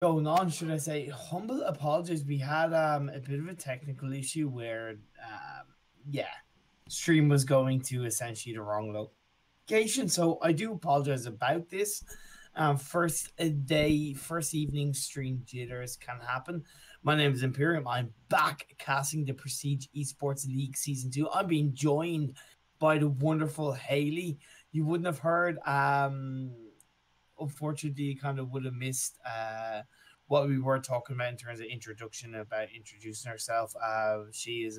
going on, should I say. Humble apologies. We had a bit of a technical issue where yeah, stream was going to essentially the wrong location. So I do apologize about this. First evening stream jitters can happen. My name is Imperium. I'm back casting the Prestige Esports League Season 2. I'm being joined by the wonderful Hailey. You wouldn't have heard unfortunately, you kind of would have missed what we were talking about in terms of introduction, about introducing herself. She is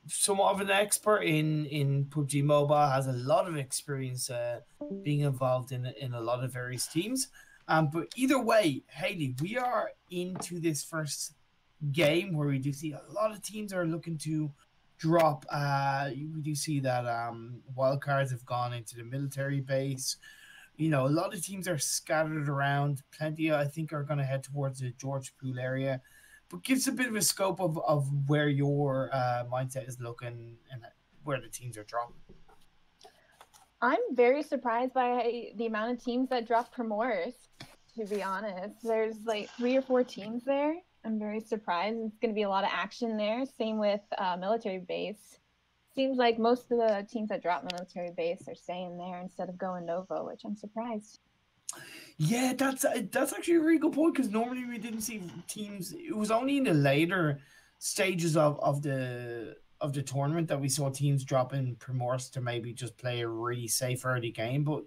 somewhat of an expert in PUBG Mobile, has a lot of experience being involved in a lot of various teams. But either way, Hailey, we are into this first game where we do see a lot of teams are looking to drop. We do see that wildcards have gone into the military base. You know, a lot of teams are scattered around. Plenty, I think, are going to head towards the George Pool area. But gives a bit of a scope of where your mindset is looking and where the teams are dropping. I'm very surprised by the amount of teams that dropped Promors, to be honest. There's like 3 or 4 teams there. I'm very surprised. It's going to be a lot of action there. Same with military base. Seems like most of the teams that drop military base are staying there instead of going Novo, which I'm surprised. Yeah, that's actually a really good point, because normally we didn't see teams. It was only in the later stages of the tournament that we saw teams dropping Primors to maybe just play a really safe early game. But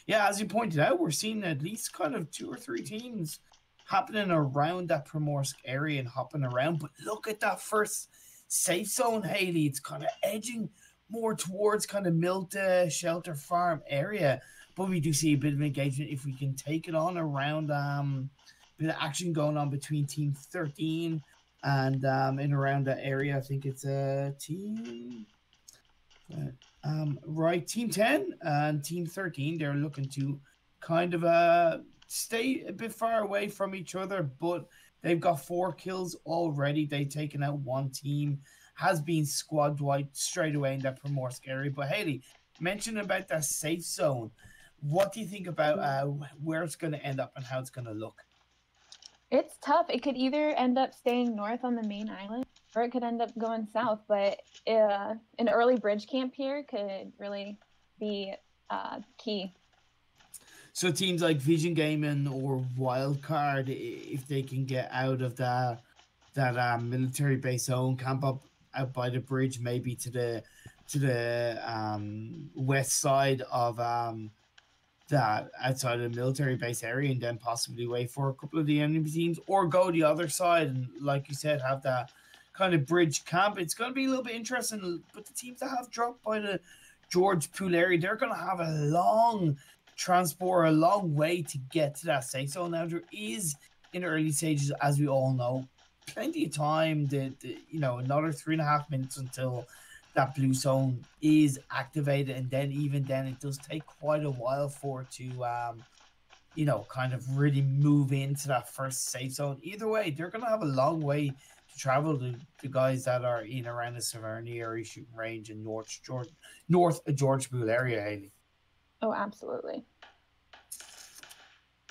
yeah, as you pointed out, we're seeing at least kind of 2 or 3 teams happening around that Primorsk area and hopping around. But look at that first safe zone, Hailey. It's kind of edging more towards kind of Milta, Shelter Farm area. But we do see a bit of engagement if we can take it on around bit of action going on between Team 13 and in around that area. I think it's a team right, Team 10 and Team 13. They're looking to kind of stay a bit far away from each other, but they've got 4 kills already. They've taken out 1 team, has been squad wiped straight away in that Primorsk area. But Hailey, mention about that safe zone. What do you think about where it's going to end up and how it's going to look? It's tough. It could either end up staying north on the main island, or it could end up going south. But an early bridge camp here could really be key. So teams like Vision Gaming or Wildcard, if they can get out of that military base zone, camp up out by the bridge, maybe to the west side of that outside of the military base area, and then possibly wait for a couple of the enemy teams, or go the other side and, like you said, have that kind of bridge camp. It's going to be a little bit interesting. But the teams that have dropped by the George Pool area, they're going to have a long transport, a long way to get to that safe zone. Now, there is, in early stages, as we all know, plenty of time. Another 3.5 minutes until that blue zone is activated, and then even then it does take quite a while for it to kind of really move into that first safe zone. Either way, they're going to have a long way to travel, the guys that are in around the Severny area shooting range in north George Pool area, Hailey. Oh, absolutely.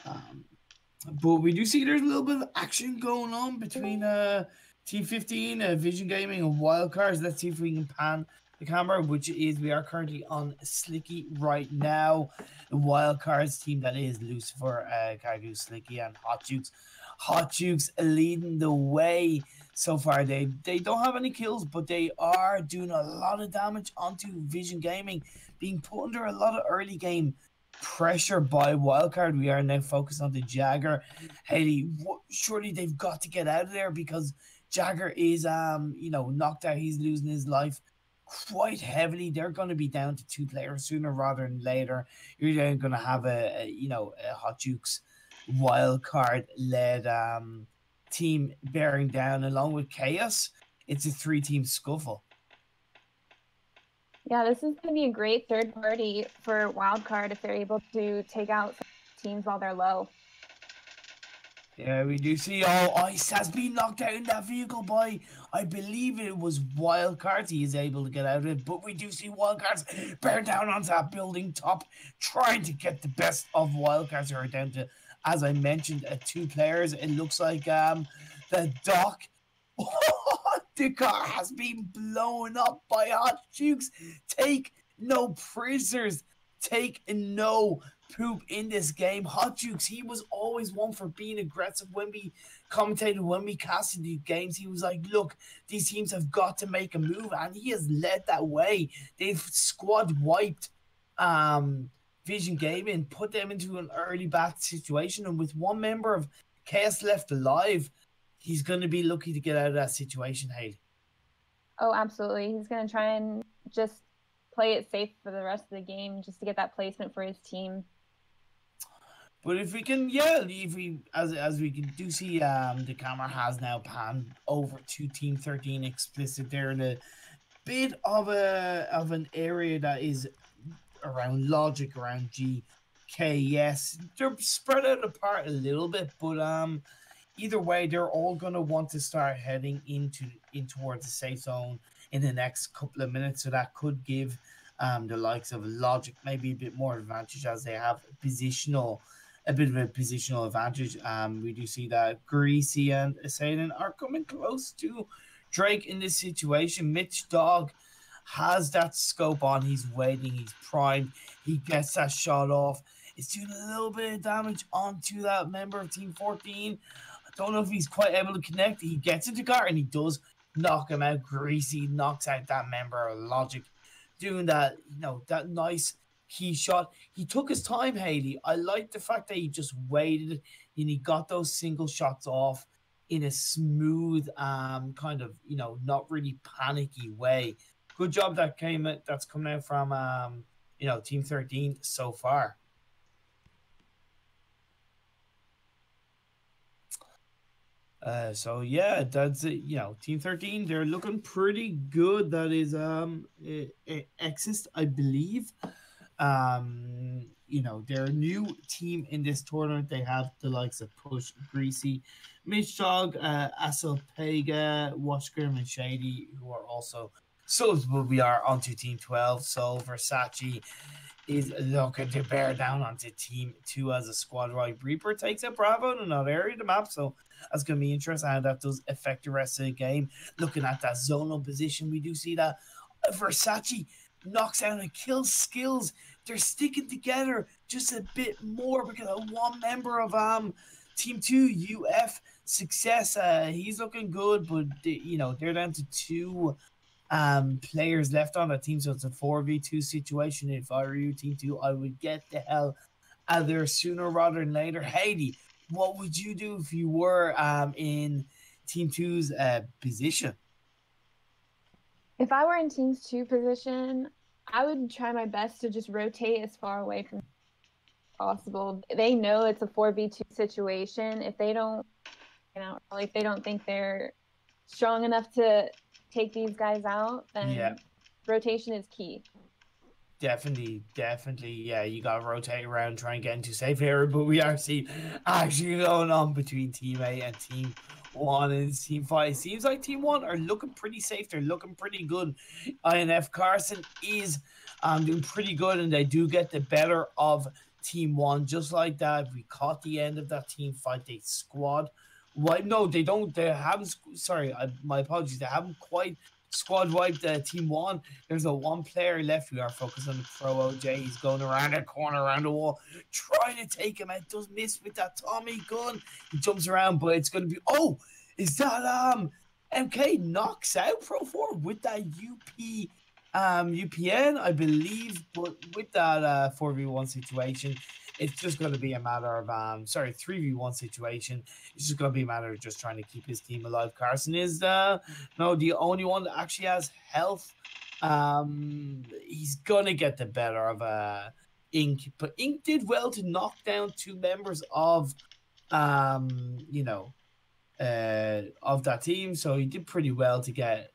But we do see there's a little bit of action going on between Team 15, Vision Gaming, and Wildcards. Let's see if we can pan the camera, which is, we are currently on Slicky right now. The Wildcards team, that is Lucifer, Kagu, Slicky, and Hot Jukes. Hot Jukes leading the way so far. They don't have any kills, but they are doing a lot of damage onto Vision Gaming, being put under a lot of early game pressure by Wildcard. We are now focused on the Jagger. Hailey, surely they've got to get out of there, because Jagger is knocked out. He's losing his life quite heavily. They're going to be down to 2 players sooner rather than later. You're then going to have a Hot Jukes Wildcard led team bearing down along with Chaos. It's a 3-team scuffle. Yeah, this is going to be a great third party for Wildcard if they're able to take out teams while they're low. Yeah, we do see Ice has been knocked out in that vehicle by, I believe it was Wildcards. He is able to get out of it, but we do see Wildcards bear down onto that building top, trying to get the best of Wildcards, who are down to as I mentioned, 2 players. It looks like the Doc. The car has been blown up by Hot Jukes. Take no prisoners. Take no poop in this game. Hot Jukes, he was always one for being aggressive when we commentated, when we casted these games. He was like, look, these teams have got to make a move, and he has led that way. They've squad wiped Vision Gaming, put them into an early back situation, and with one member of Chaos left alive, he's going to be lucky to get out of that situation, Hailey. Oh, absolutely. He's going to try and just play it safe for the rest of the game, just to get that placement for his team. But if we can, yeah, if we as we can do see, the camera has now panned over to Team 13 explicit. They're in a bit of an area that is around Logic, around GK. Yes, they're spread out apart a little bit, but either way, they're all gonna want to start heading in towards the safe zone in the next couple of minutes. So that could give the likes of Logic maybe a bit more advantage, as they have a bit of a positional advantage. We do see that Greasy and Assailant are coming close to Drake in this situation. Mitch Dog has that scope on. He's waiting. He's primed. He gets that shot off. It's doing a little bit of damage onto that member of Team 14. I don't know if he's quite able to connect. He gets into car and he does knock him out. Greasy knocks out that member of Logic, doing that, that nice key shot. He took his time, Hailey. I like the fact that he just waited and he got those single shots off in a smooth, kind of, not really panicky way. Good job that's coming out from, Team 13 so far. So yeah, that's it. Team 13, they're looking pretty good. That is Exist, I believe. They're a new team in this tournament. They have the likes of Push, Greasy, Mitch Dog, Asalpega, Washgrim, and Shady, who are also subs, but we are onto Team 12. So Versace is looking to bear down onto Team 2 as a squad right. Reaper takes out Bravo in another area of the map, so that's going to be interesting how that does affect the rest of the game. Looking at that zonal position, we do see that Versace knocks out and kills Skills. They're sticking together just a bit more because of one member of Team 2, UF Success. He's looking good, but they're down to 2 players left on that team, so it's a 4v2 situation. If I were you, Team 2, I would get the hell out of there sooner rather than later. Hailey, what would you do if you were in Team 2's position? If I were in Team 2 position, I would try my best to just rotate as far away from possible. They know it's a 4v2 situation. If they don't, if they don't think they're strong enough to take these guys out, then rotation is key. Definitely. Yeah, you gotta rotate around, try and get into safe area, but we are seeing action going on between Team A and Team 1 and Team 5. It seems like Team 1 are looking pretty safe. They're looking pretty good. INF Carson is doing pretty good, and they do get the better of Team 1. Just like that, we caught the end of that team fight. They squad wipe. No, they don't. They haven't. Sorry, my apologies. They haven't quite squad wiped Team 1. There's a 1 player left. We are focused on the Pro OJ. He's going around a corner, around the wall, trying to take him out. Does miss with that Tommy gun. He jumps around, but it's going to be... Oh, is that MK knocks out Pro 4 with that UPN, I believe. But with that 4v1 situation, it's just going to be a matter of 3v1 situation. It's just going to be a matter of just trying to keep his team alive. Carson is the only one that actually has health. He's going to get the better of Ink, but Ink did well to knock down 2 members of of that team, so he did pretty well to get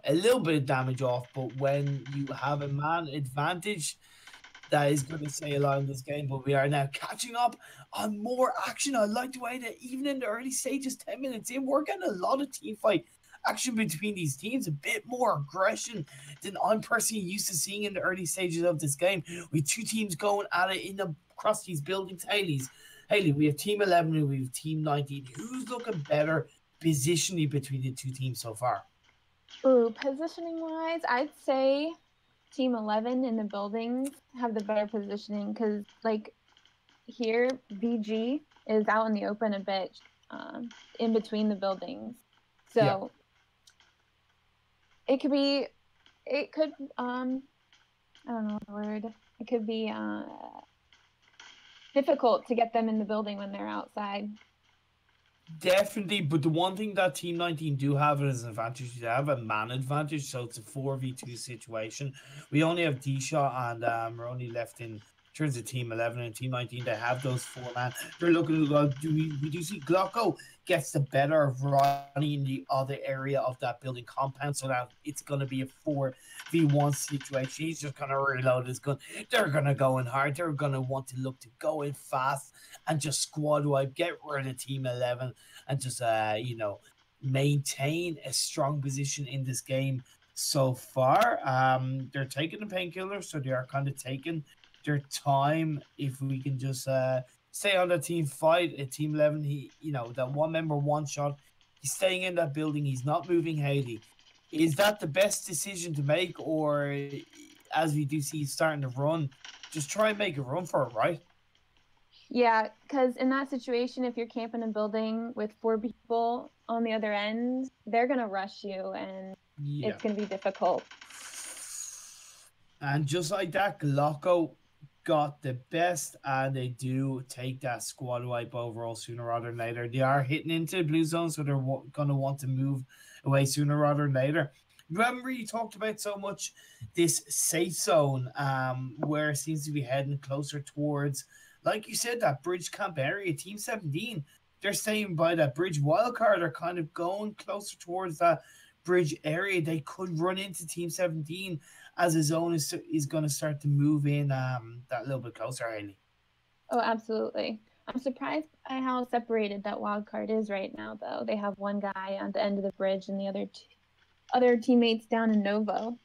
a little bit of damage off. But when you have a man advantage, that is going to say a lot in this game. But we are now catching up on more action. I like the way that even in the early stages, 10 minutes in, we're getting a lot of team fight action between these teams, a bit more aggression than I'm personally used to seeing in the early stages of this game. With 2 teams going at it across these buildings. Hailey, we have Team 11 and we have Team 19. Who's looking better positionally between the two teams so far? Ooh, positioning wise, I'd say Team 11 in the buildings have the better positioning because, like, here, VG is out in the open a bit in between the buildings. So it could be, I don't know the word. It could be difficult to get them in the building when they're outside. Definitely, but the one thing that Team 19 do have as an advantage, they have a man advantage, so it's a 4v2 situation. We only have D-Shot and we're only left in terms of Team 11 and Team 19. They have those 4-man. They're looking to go. We do see Glocko gets the better of Ronnie in the other area of that building compound, so that it's going to be a 4v1 situation. He's just going to reload his gun. They're going to go in hard. They're going to want to look to go in fast and just squad wipe, get rid of Team 11 and just, maintain a strong position in this game so far. They're taking the painkiller, so they are kind of taking their time. If we can just stay on the team fight at Team 11, that one member one shot, he's staying in that building, he's not moving. Hailey, is that the best decision to make, or as we do see he's starting to run, just try and make a run for it, right? Yeah, because in that situation, if you're camping a building with 4 people on the other end, they're going to rush you and it's going to be difficult. And just like that, Glocko got the best, and they do take that squad wipe overall sooner rather than later. They are hitting into the blue zone, so they're going to want to move away sooner rather than later. We haven't really talked about so much this safe zone, where it seems to be heading closer towards, like you said, that bridge camp area. Team 17, they're staying by that bridge. Wildcard are kind of going closer towards that bridge area. They could run into Team 17 as his zone is going to start to move in that little bit closer, Hailey. Oh, absolutely. I'm surprised by how separated that wild card is right now, though. They have one guy on the end of the bridge and the other teammates down in Novo.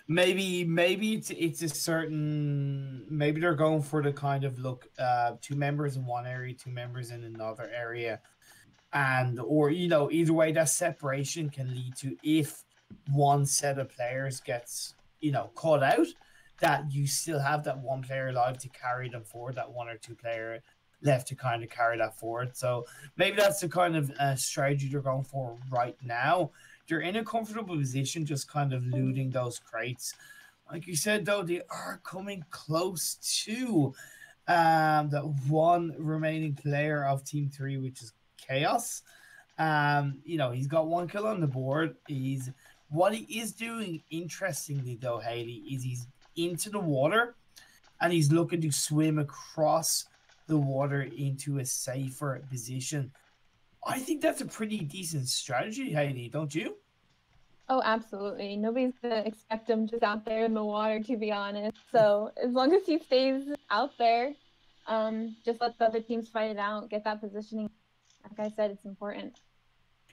Maybe it's a certain, maybe they're going for the kind of look, 2 members in one area, 2 members in another area, or either way, that separation can lead to, if one set of players gets caught out, that you still have that one player alive to carry them forward, that 1 or 2 player left to kind of carry that forward. So maybe that's the kind of strategy they're going for right now. They're in a comfortable position, just kind of looting those crates. Like you said, though, they are coming close to the one remaining player of Team 3, which is Chaos. He's got 1 kill on the board. What he is doing, interestingly, though, Hailey, is he's into the water and he's looking to swim across the water into a safer position. I think that's a pretty decent strategy, Hailey, don't you? Oh, absolutely. Nobody's going to expect him just out there in the water, to be honest. So as long as he stays out there, just let the other teams fight it out, get that positioning. Like I said, it's important.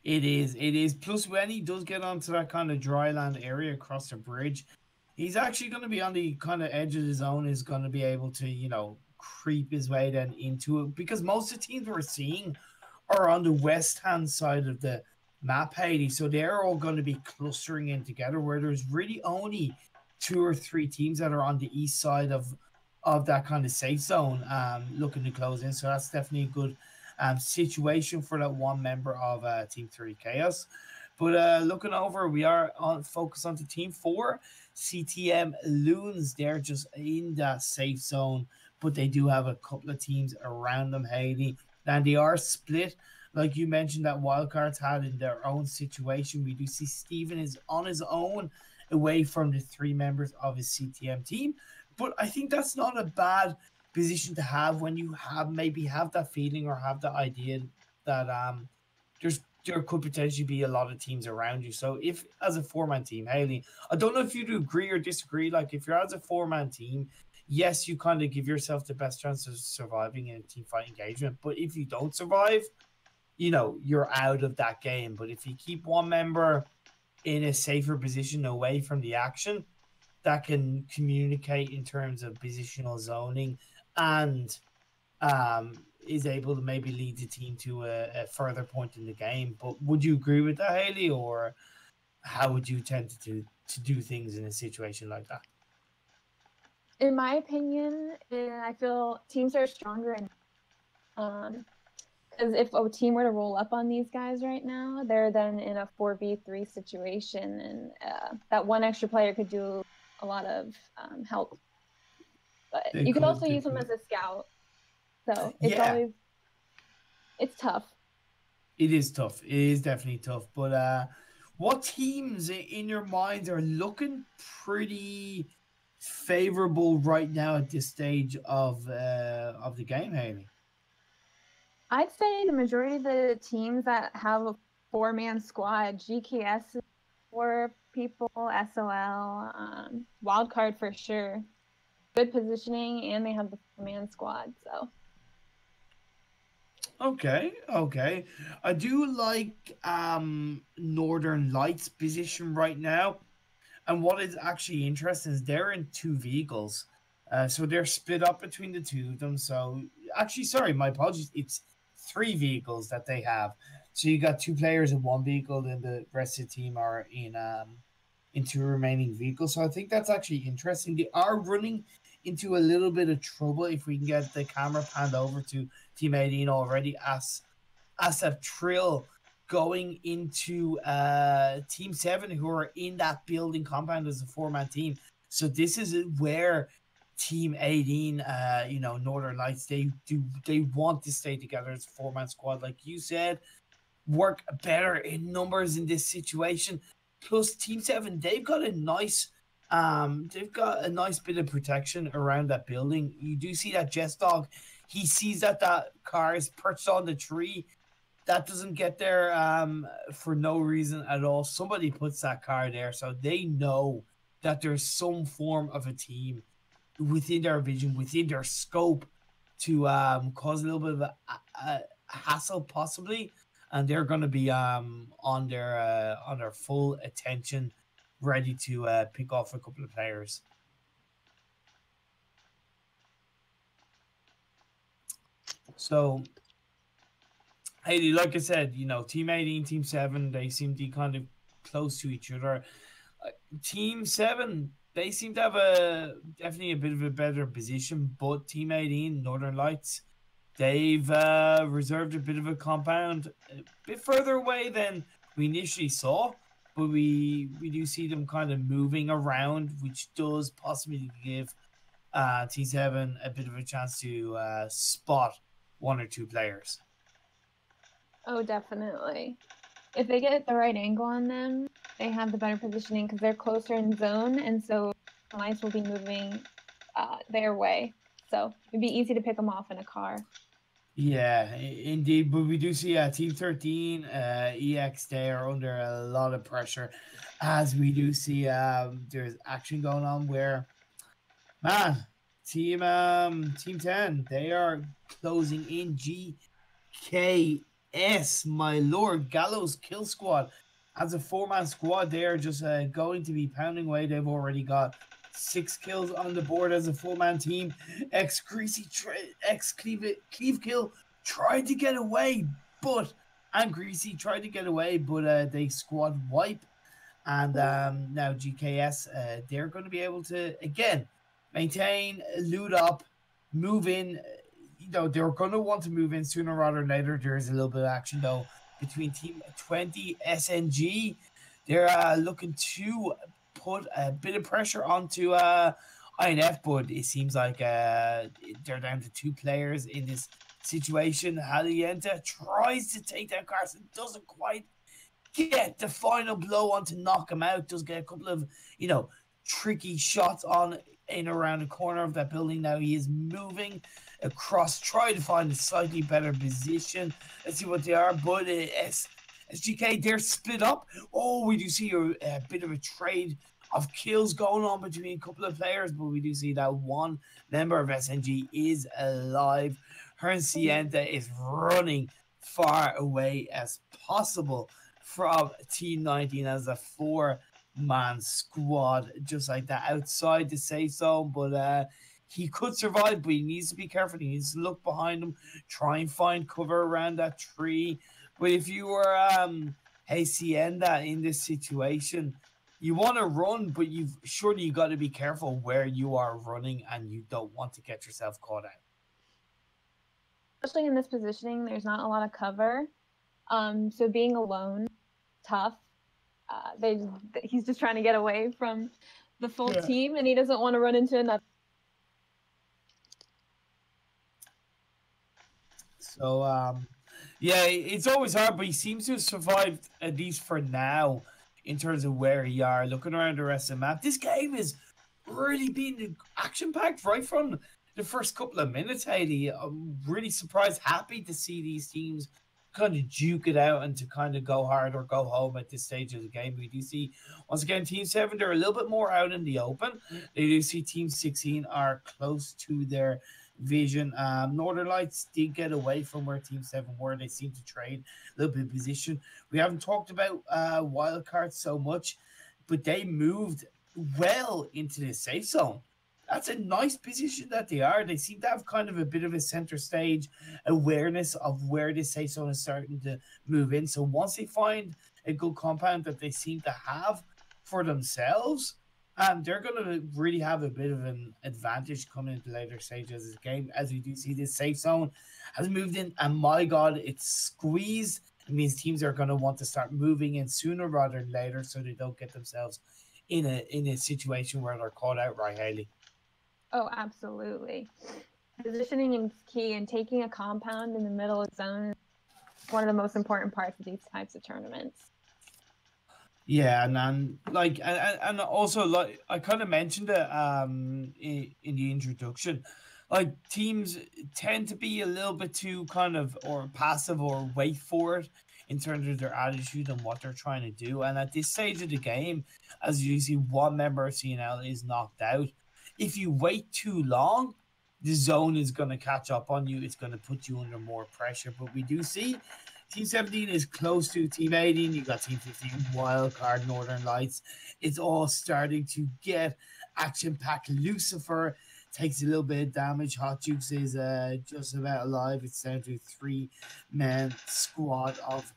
It is. Plus, when he does get onto that kind of dry land area across the bridge, he's actually going to be on the kind of edge of the zone, is going to be able to, creep his way then into it. Because most of the teams we're seeing are on the west-hand side of the map, Hailey. So they're all going to be clustering in together, where there's really only 2 or 3 teams that are on the east side of that kind of safe zone looking to close in. So that's definitely a good situation for that one member of Team 3 Chaos. But looking over, we are focused on to Team 4 CTM Loons. They're just in that safe zone, but they do have a couple of teams around them, Hailey, and they are split. Like you mentioned, that Wildcards had in their own situation. We do see Steven is on his own away from the 3 members of his CTM team. But I think that's not a bad position to have when you have that feeling or have the idea that there could potentially be a lot of teams around you. So if as a 4-man team, Hailey, I don't know if you'd agree or disagree. Like if you're as a 4-man team, yes, you kind of give yourself the best chance of surviving in a team fight engagement. But if you don't survive, you're out of that game. But if you keep one member in a safer position away from the action, that can communicate in terms of positional zoning and is able to maybe lead the team to a further point in the game. But would you agree with that, Hailey, or how would you tend to do things in a situation like that? In my opinion, I feel teams are stronger and because if a team were to roll up on these guys right now, they're then in a 4v3 situation, and that one extra player could do a lot of help. But you could also use them as a scout. So it's always, it's tough. It is tough. It is definitely tough. But what teams in your minds are looking pretty favorable right now at this stage of the game, Hailey? I'd say the majority of the teams that have a 4-man squad, GKS is 4 people, SOL, Wildcard for sure. Good positioning, and they have the 4-man squad, so. Okay. I do like Northern Lights position right now. And what is actually interesting is they're in 2 vehicles. So they're split up between the 2 of them. So actually, sorry, my apologies. It's 3 vehicles that they have. So you got 2 players in 1 vehicle, and the rest of the team are in 2 remaining vehicles. So I think that's actually interesting. They are running into a little bit of trouble if we can get the camera panned over to Team 18 already. Asap Trill going into Team 7, who are in that building compound as a 4-man team. So this is where Team 18, Northern Lights, they want to stay together as a 4-man squad, like you said, work better in numbers in this situation. Plus Team 7, they've got a nice bit of protection around that building. You do see that Jess Dog, he sees that car is perched on the tree. That doesn't get there for no reason at all. Somebody puts that car there, so they know that there's some form of a team within their vision, within their scope, to cause a little bit of a hassle, possibly, and they're going to be on their full attention, ready to pick off a couple of players. So, Hailey, like I said, Team 18, Team 7, they seem to be kind of close to each other. Team 7, they seem to have definitely a bit of a better position, but Team 18, Northern Lights, they've reserved a bit of a compound a bit further away than we initially saw, but we do see them kind of moving around, which does possibly give Team 7 a bit of a chance to spot 1 or 2 players. Oh, definitely. If they get the right angle on them, they have the better positioning because they're closer in zone, and so lights will be moving their way. So it'd be easy to pick them off in a car. Yeah, indeed. But we do see Team 13, EX, they are under a lot of pressure, as we do see there's action going on where, man, Team 10, they are closing in. GKS, my lord, Gallows Kill Squad. As a 4-man squad, they are just going to be pounding away. They've already got 6 kills on the board as a 4-man team. Cleave Kill tried to get away, and Greasy tried to get away, but they squad wipe. And now GKS, they're going to be able to, again, maintain, loot up, move in. They're going to want to move in sooner rather than later. There's a little bit of action, though, between Team 20, SNG. They're looking to put a bit of pressure onto INF, but it seems like they're down to 2 players in this situation. Halienta tries to take down Carson, doesn't quite get the final blow on to knock him out, does get a couple of, tricky shots on in around the corner of that building. Now he is moving across, try to find a slightly better position. Let's see what they are. But SGK, they're split up. Oh, we do see a bit of a trade of kills going on between a couple of players, but we do see that one member of SNG is alive. Her Sienta is running far away as possible from Team 19 as a 4-man squad, just like that, outside the safe zone. But he could survive, but he needs to be careful. He needs to look behind him, try and find cover around that tree. But if you were Hacienda in this situation, you want to run, but you got to be careful where you are running, and you don't want to get yourself caught out. Especially in this positioning, there's not a lot of cover. So being alone, tough. He's just trying to get away from the full team, and he doesn't want to run into another. So, yeah, it's always hard, but he seems to have survived, at least for now, in terms of where he are. Looking around the rest of the map, this game is really being action-packed right from the first couple of minutes, Hailey. I'm really surprised, happy to see these teams kind of duke it out and to kind of go hard or go home at this stage of the game. We do see, once again, Team 7, they're a little bit more out in the open. They do see Team 16 are close to their vision. Northern Lights did get away from where Team 7 were. They seem to trade a little bit of position. We haven't talked about wildcards so much, but they moved well into the safe zone. That's a nice position that they are. They seem to have kind of a bit of a center stage awareness of where the safe zone is starting to move in. So once they find a good compound that they seem to have for themselves, they're going to really have a bit of an advantage coming into later stages of the game. As we do see, this safe zone has moved in, and my God, it's squeezed. It means teams are going to want to start moving in sooner rather than later, so they don't get themselves in a situation where they're caught out, right, Hailey? Oh, absolutely. Positioning is key, and taking a compound in the middle of the zone is one of the most important parts of these types of tournaments. Yeah, and then and also, like, I kind of mentioned it in the introduction, like, teams tend to be a little bit too kind of or passive or wait for it in terms of their attitude and what they're trying to do. And at this stage of the game, as you see, one member of CNL is knocked out. If you wait too long, the zone is going to catch up on you. It's going to put you under more pressure. But we do see Team 17 is close to Team 18. You got Team 15, Wildcard, Northern Lights. It's all starting to get action-packed. Lucifer takes a little bit of damage. Hot Jukes is just about alive. It's down to a 3-man squad of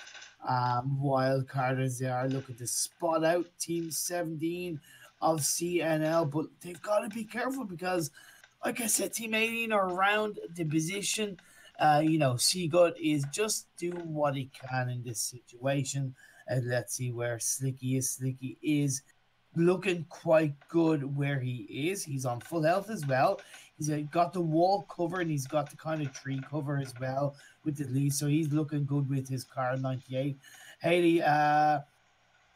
Wildcarders. They are looking to spot out Team 17 of CNL, but they've got to be careful because, like I said, Team 18 are around the position. Seagut is just doing what he can in this situation. Let's see where Slicky is. Slicky is looking quite good where he is. He's on full health as well. He's got the wall cover, and he's got the kind of tree cover as well with the leaves, so he's looking good with his car 98. Hailey,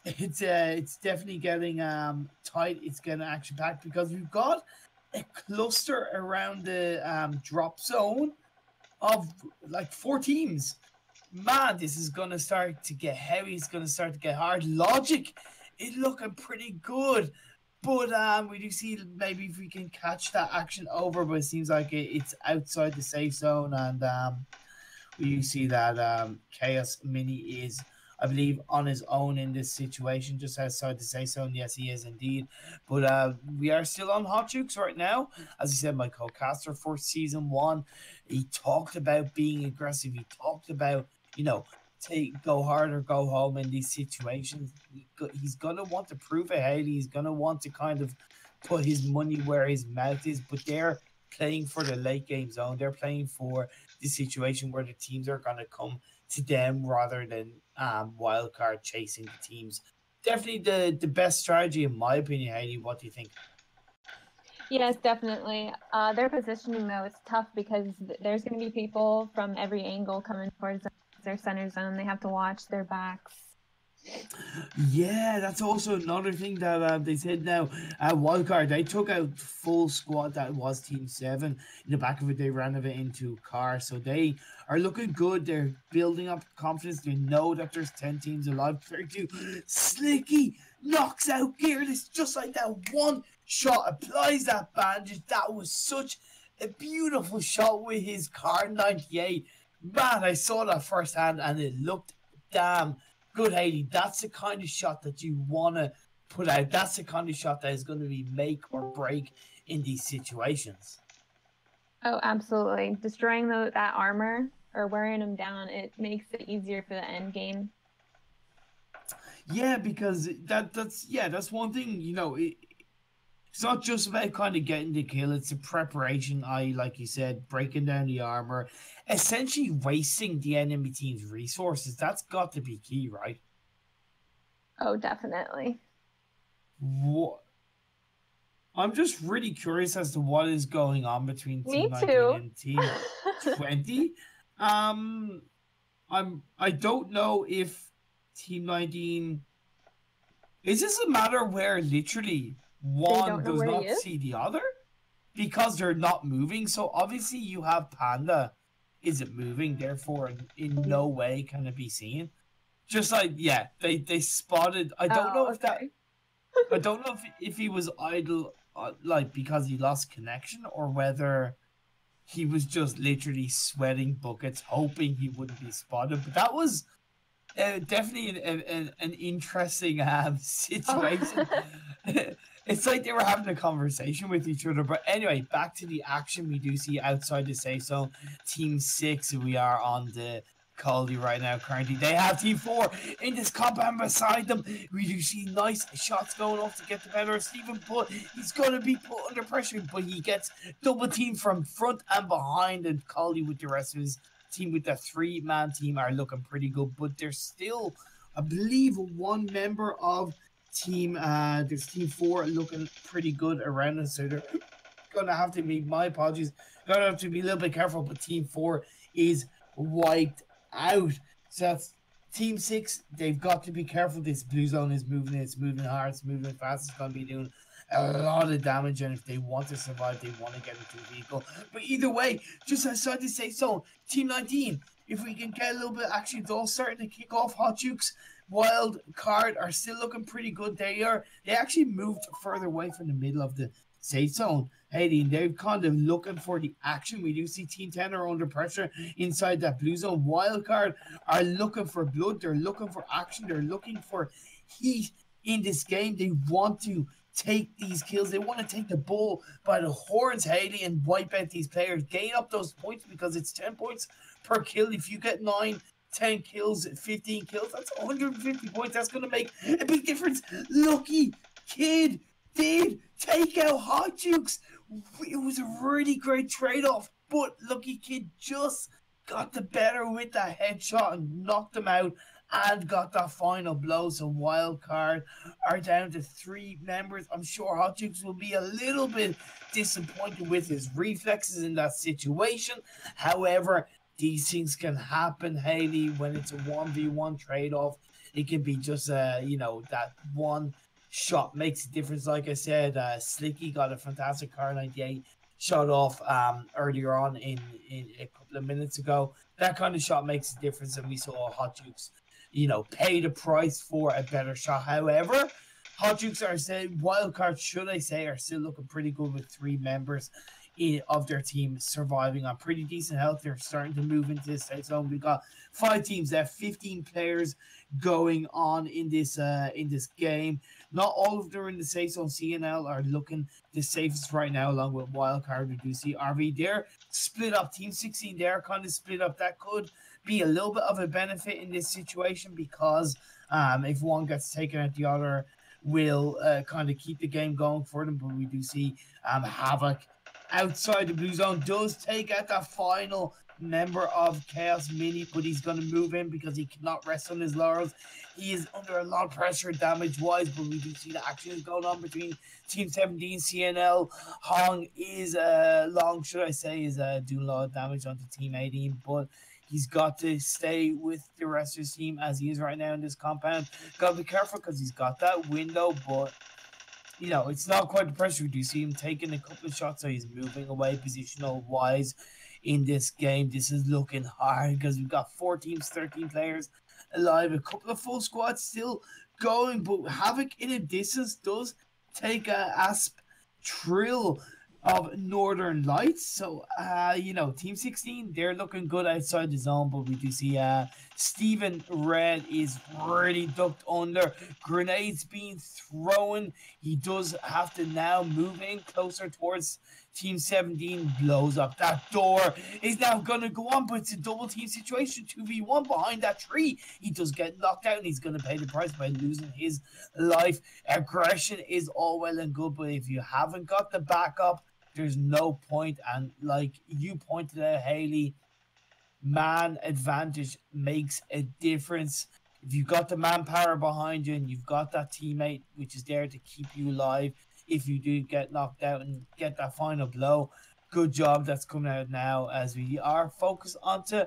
it's definitely getting tight. It's getting action packed because we've got a cluster around the drop zone of like 4 teams. Man, this is gonna start to get heavy. It's gonna start to get hard. Logic is looking pretty good, but we do see maybe if we can catch that action over, but it seems like it's outside the safe zone, and we do see that Chaos Mini is, I believe, on his own in this situation, just outside the safe zone. Yes, he is indeed. But we are still on Hot Jukes right now. As I said, my co-caster for Season 1, he talked about being aggressive. He talked about, go hard or go home in these situations. He's going to want to prove it, Hailey. He's going to want to kind of put his money where his mouth is. But they're playing for the late game zone. They're playing for the situation where the teams are going to come to them rather than wildcard chasing the teams. Definitely the best strategy in my opinion, Hailey. What do you think? Yes, definitely. Their positioning though is tough because there's going to be people from every angle coming towards their center zone. They have to watch their backs. Yeah, that's also another thing that they said now. Wildcard, they took out full squad that was Team 7. In the back of it, they ran it into car. So they are looking good. They're building up confidence. They know that there's 10 teams alive. 32. Slicky knocks out Gearless just like that. One shot, applies that bandage. That was such a beautiful shot with his car 98. Man, I saw that firsthand and it looked damn good, Hailey. That's the kind of shot that you want to put out. That's the kind of shot that is going to be make or break in these situations. Oh, absolutely. Destroying that armor or wearing them down, it makes it easier for the end game. Yeah, because that's one thing, you know, it's not just about kind of getting the kill, it's the preparation, like you said, breaking down the armor, essentially wasting the enemy team's resources. That's got to be key, right? Oh, definitely. What I'm just really curious as to what is going on between Me Team 19 too. and Team 20. Um, I don't know if Team 19 is this a matter where literally They one don't know does where he not is. see the other because they're not moving. So obviously you have Panda isn't moving, therefore in no way can it be seen. Just like they spotted. I don't know Oh, if that okay. I don't know if he was idle, like because he lost connection, or whether he was just literally sweating buckets, hoping he wouldn't be spotted. But that was definitely an interesting situation. Oh. It's like they were having a conversation with each other. But anyway, back to the action we do see outside the safe zone. Team 6, we are on the Caldy right now currently. They have Team 4 in this compound beside them. We do see nice shots going off to get the better of Stephen, but he's going to be put under pressure. But he gets double team from front and behind, and Caldy with the rest of his team with the 3-man team are looking pretty good. But there's still, I believe, one member of there's Team 4 looking pretty good around us, so they're gonna have to be, my apologies, gonna have to be a little bit careful. But Team 4 is wiped out, so that's Team 6. They've got to be careful. This blue zone is moving, it's moving hard, it's moving fast, it's gonna be doing a lot of damage, and if they want to survive, they want to get into a vehicle. But either way, just outside the safe zone, Team 19, if we can get a little bit, actually, it's all starting to kick off. Hot Jukes, Wild Card are still looking pretty good. They actually moved further away from the middle of the safe zone, Hailey, and they're kind of looking for the action. We do see Team 10 are under pressure inside that blue zone. Wild Card are looking for blood. They're looking for action. They're looking for heat in this game. They want to take these kills. They want to take the bull by the horns, Hailey, and wipe out these players. Gain up those points because it's 10 points per kill. If you get 9, 10 kills, 15 kills, that's 150 points. That's going to make a big difference. Lucky Kid did take out Hot Jukes. It was a really great trade-off, but Lucky Kid just got the better with that headshot and knocked him out and got that final blow. So Wild Card are down to 3 members. I'm sure Hot Jukes will be a little bit disappointed with his reflexes in that situation. However, these things can happen, Hailey, when it's a 1v1 trade-off. It can be just, that one shot makes a difference. Like I said, Slicky got a fantastic Car 98 shot off earlier on in a couple of minutes ago. That kind of shot makes a difference, and we saw Hot Jukes, pay the price for a better shot. However, Hot Jukes are saying, Wildcard, should I say, are still looking pretty good with 3 members of their team surviving on pretty decent health. They're starting to move into this safe zone. We've got 5 teams that have 15 players going on in this game. Not all of them are in the safe zone. CNL are looking the safest right now, along with Wildcard. We do see RV. They're split up. Team 16, they're kind of split up. That could be a little bit of a benefit in this situation, because if one gets taken out, the other will kind of keep the game going for them. But we do see Havoc outside the blue zone does take out that final member of Chaos Mini, but he's going to move in because he cannot rest on his laurels. He is under a lot of pressure damage-wise, but we do see the action is going on between Team 17, CNL. Hong is, is doing a lot of damage onto Team 18, but he's got to stay with the rest of his team as he is right now in this compound. Got to be careful because he's got that window, but it's not quite the pressure. We do see him taking a couple of shots, so he's moving away positional-wise in this game. This is looking hard because we've got 4 teams, 13 players alive, a couple of full squads still going, but Havoc in a distance does take a Asp Trill of Northern Lights. So, Team 16, they're looking good outside the zone, but we do see Stephen Red is really ducked under. Grenades being thrown. He does have to now move in closer towards Team 17 blows up. That door is now going to go on, but it's a double team situation. 2v1 behind that tree. He does get knocked out, and he's going to pay the price by losing his life. Aggression is all well and good, but if you haven't got the backup, there's no point. And like you pointed out, Hailey, man advantage makes a difference. If you've got the manpower behind you and you've got that teammate which is there to keep you alive, if you do get knocked out and get that final blow, good job. That's coming out now as we are focused onto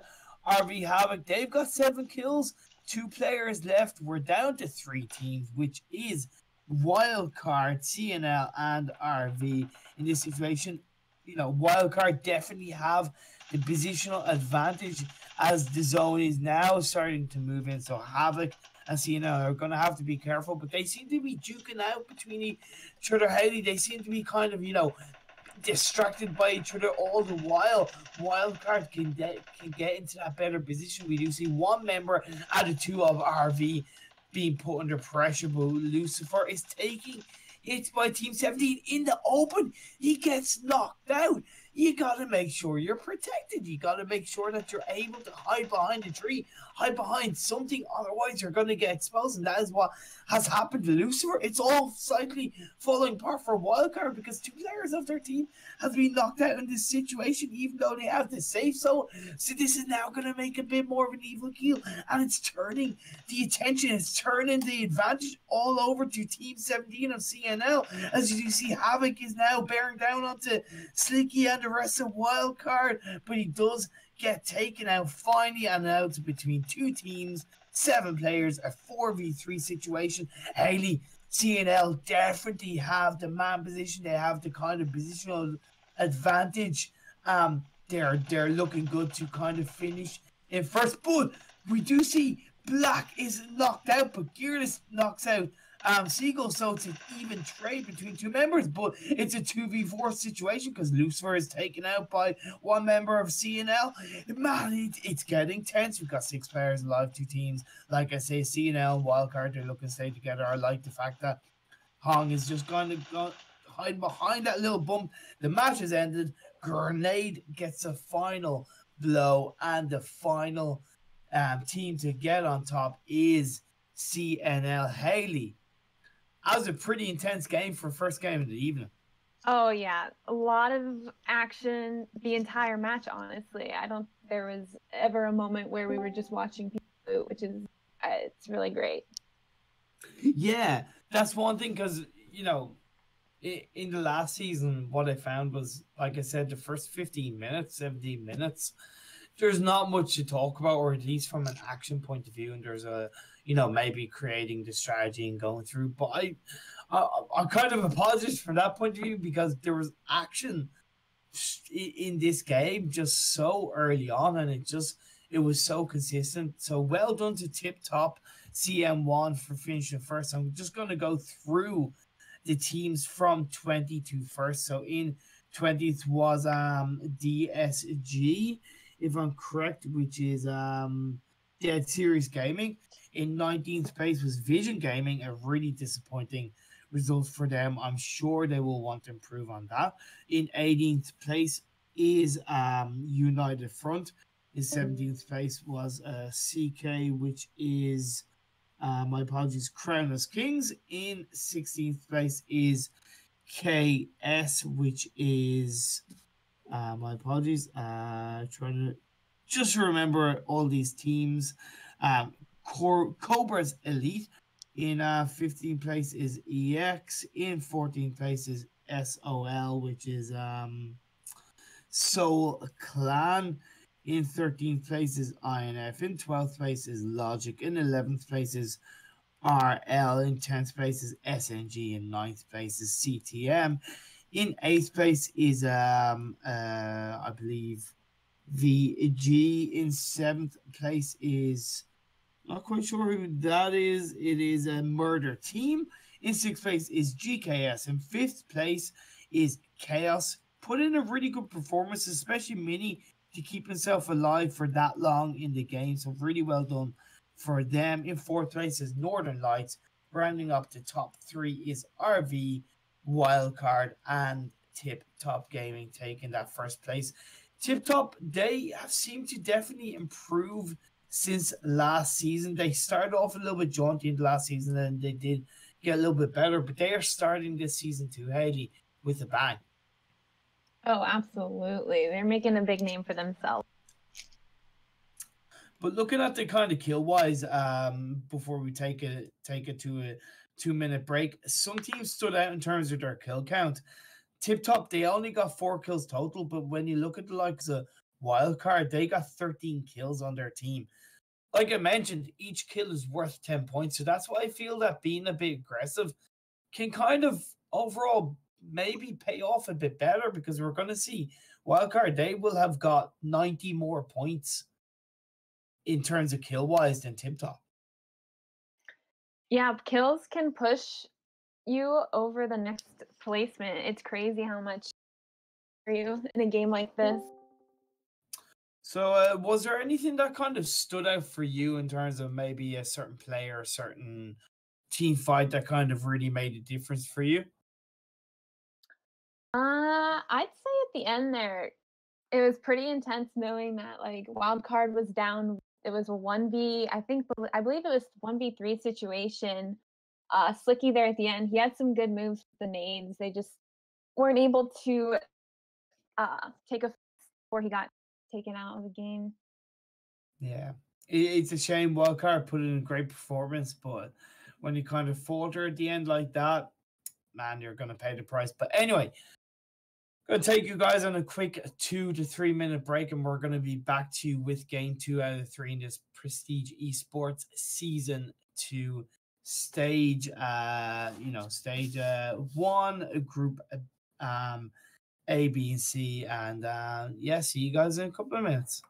RV Havoc. They've got 7 kills, 2 players left. We're down to 3 teams, which is Wildcard, CNL, and RV. In this situation, you know, Wildcard definitely have the positional advantage as the zone is now starting to move in. So Havoc and CNL are going to have to be careful, but they seem to be duking out between each other. Hailey, they seem to be kind of, you know, distracted by each other all the while. Wildcard can get into that better position. We do see one member out of 2 of RV being put under pressure, but Lucifer is taking hits by Team 17 in the open. He gets knocked out. You got to make sure you're protected. You got to make sure that you're able to hide behind a tree, hide behind something. Otherwise, you're going to get exposed. And that is what has happened to Lucifer. It's all slightly falling apart for Wildcard because 2 players of their team have been knocked out in this situation, even though they have the safe zone. So this is now going to make a bit more of an even keel. And it's turning the attention. It's turning the advantage all over to Team 17 of CNL. As you see, Havoc is now bearing down onto Slicky and the rest of Wildcard, but he does get taken out finally, and now it's between 2 teams, 7 players, a 4v3 situation. Hailey, CNL definitely have the man position. They have the kind of positional advantage. They're looking good to kind of finish in first, but we do see Black is knocked out, but Gearless knocks out Seagull, so it's an even trade between 2 members, but it's a 2v4 situation because Lucifer is taken out by 1 member of CNL. Man, it's getting tense. We've got 6 players alive, 2 teams. Like I say, CNL and Wildcard, they're looking to stay together. I like the fact that Hong is just going to hide behind that little bump. The match has ended. Grenade gets a final blow, and the final team to get on top is CNL. Hailey, that was a pretty intense game for first game of the evening. Oh yeah, a lot of action the entire match. Honestly, I don't think there was ever a moment where we were just watching people loot, which is it's really great. Yeah, that's one thing because you know, in the last season, what I found was, like I said, the first 15 minutes, 17 minutes, there's not much to talk about, or at least from an action point of view, and there's a, you know, maybe creating the strategy and going through. But I kind of apologize from that point of view because there was action in this game just so early on, and it was so consistent. So well done to Tip Top CM1 for finishing first. I'm just going to go through the teams from 20 to first. So in 20th was DSG, if I'm correct, which is Dead Series Gaming. In 19th place was Vision Gaming, a really disappointing result for them. I'm sure they will want to improve on that. In 18th place is United Front. In 17th place was CK, which is, my apologies, Crownless Kings. In 16th place is KS, which is, my apologies, trying to just remember all these teams. Cobra's Elite. In 15th place is EX. In 14th place is SOL, which is Soul Clan. In 13th place is INF. In 12th place is Logic. In 11th place is RL. In 10th place is SNG. In 9th place is CTM. In 8th place is I believe VG. In 7th place is, not quite sure who that is. It is a Murder Team. In 6th place is GKS. In 5th place is Chaos. Put in a really good performance, especially Mini, to keep himself alive for that long in the game. So really well done for them. In 4th place is Northern Lights. Rounding up the top 3 is RV, Wildcard, and Tip Top Gaming taking that first place. Tip Top, they have seemed to definitely improve since last season. They started off a little bit jaunty in the last season, and they did get a little bit better, but they are starting this season too, Hailey, with a bang. Oh, absolutely. They're making a big name for themselves. But looking at the kind of kill wise, before we take it to a 2-minute break, some teams stood out in terms of their kill count. Tip Top, they only got 4 kills total, but when you look at the likes of Wildcard, they got 13 kills on their team. Like I mentioned, each kill is worth 10 points. So that's why I feel that being a bit aggressive can kind of overall maybe pay off a bit better, because we're going to see Wildcard, they will have got 90 more points in terms of kill wise than Tip Top. Yeah, kills can push you over the next placement. It's crazy how much for you in a game like this. So, was there anything that kind of stood out for you in terms of maybe a certain player, a certain team fight that kind of really made a difference for you? I'd say at the end there, it was pretty intense knowing that like Wildcard was down. It was a 1v, I believe it was 1v3 situation. Slicky there at the end, he had some good moves with the nades. They just weren't able to take a before he got taken out of the game. Yeah, it's a shame. Wildcard put in a great performance, but when you kind of falter at the end like that, man, you're going to pay the price. But anyway, going to take you guys on a quick 2 to 3 minute break, and we're going to be back to you with game 2 out of 3 in this Prestige Esports Season 2 stage. Stage 1, group A, B, and C. And yeah, see you guys in a couple of minutes.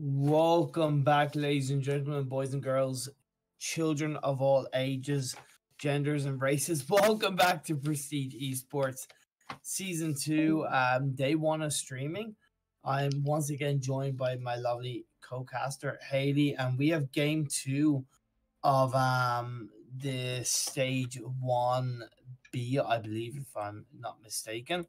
Welcome back, ladies and gentlemen, boys and girls, children of all ages, genders, and races. Welcome back to Prestige Esports Season 2, Day 1 of streaming. I'm once again joined by my lovely co-caster, Hailey, and we have Game 2 of the Stage 1B, I believe, if I'm not mistaken.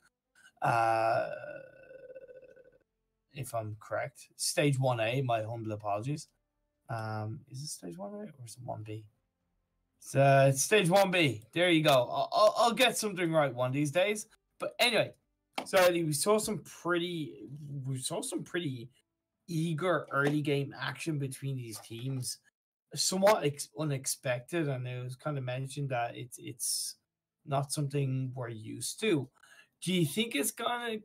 If I'm correct. Stage 1A, my humble apologies. Is it Stage 1A or is it 1B? It's Stage 1B. There you go. I'll get something right one of these days. But anyway, so we saw some pretty eager early game action between these teams. Somewhat unexpected, and it was kind of mentioned that it's not something we're used to. Do you think it's gonna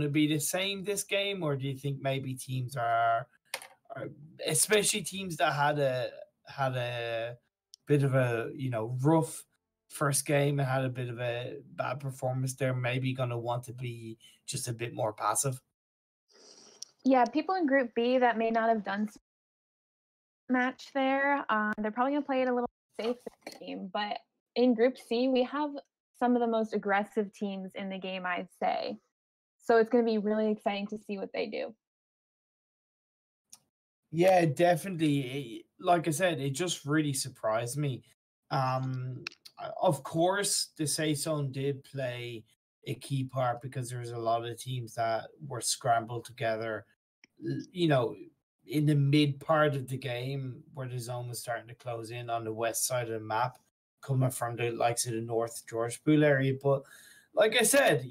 be the same this game, or do you think maybe teams are especially teams that had a bit of a rough first game and had a bit of a bad performance, they're maybe gonna want to be just a bit more passive? Yeah, people in Group B that may not have done match there, they're probably gonna play it a little safe this game. But in Group C, we have some of the most aggressive teams in the game, I'd say. So it's going to be really exciting to see what they do. Yeah, definitely. Like I said, it just really surprised me. Of course, the Say Zone did play a key part because there's a lot of teams that were scrambled together, in the mid part of the game where the zone was starting to close in on the west side of the map, coming from the likes of the North George Pool area. But like I said,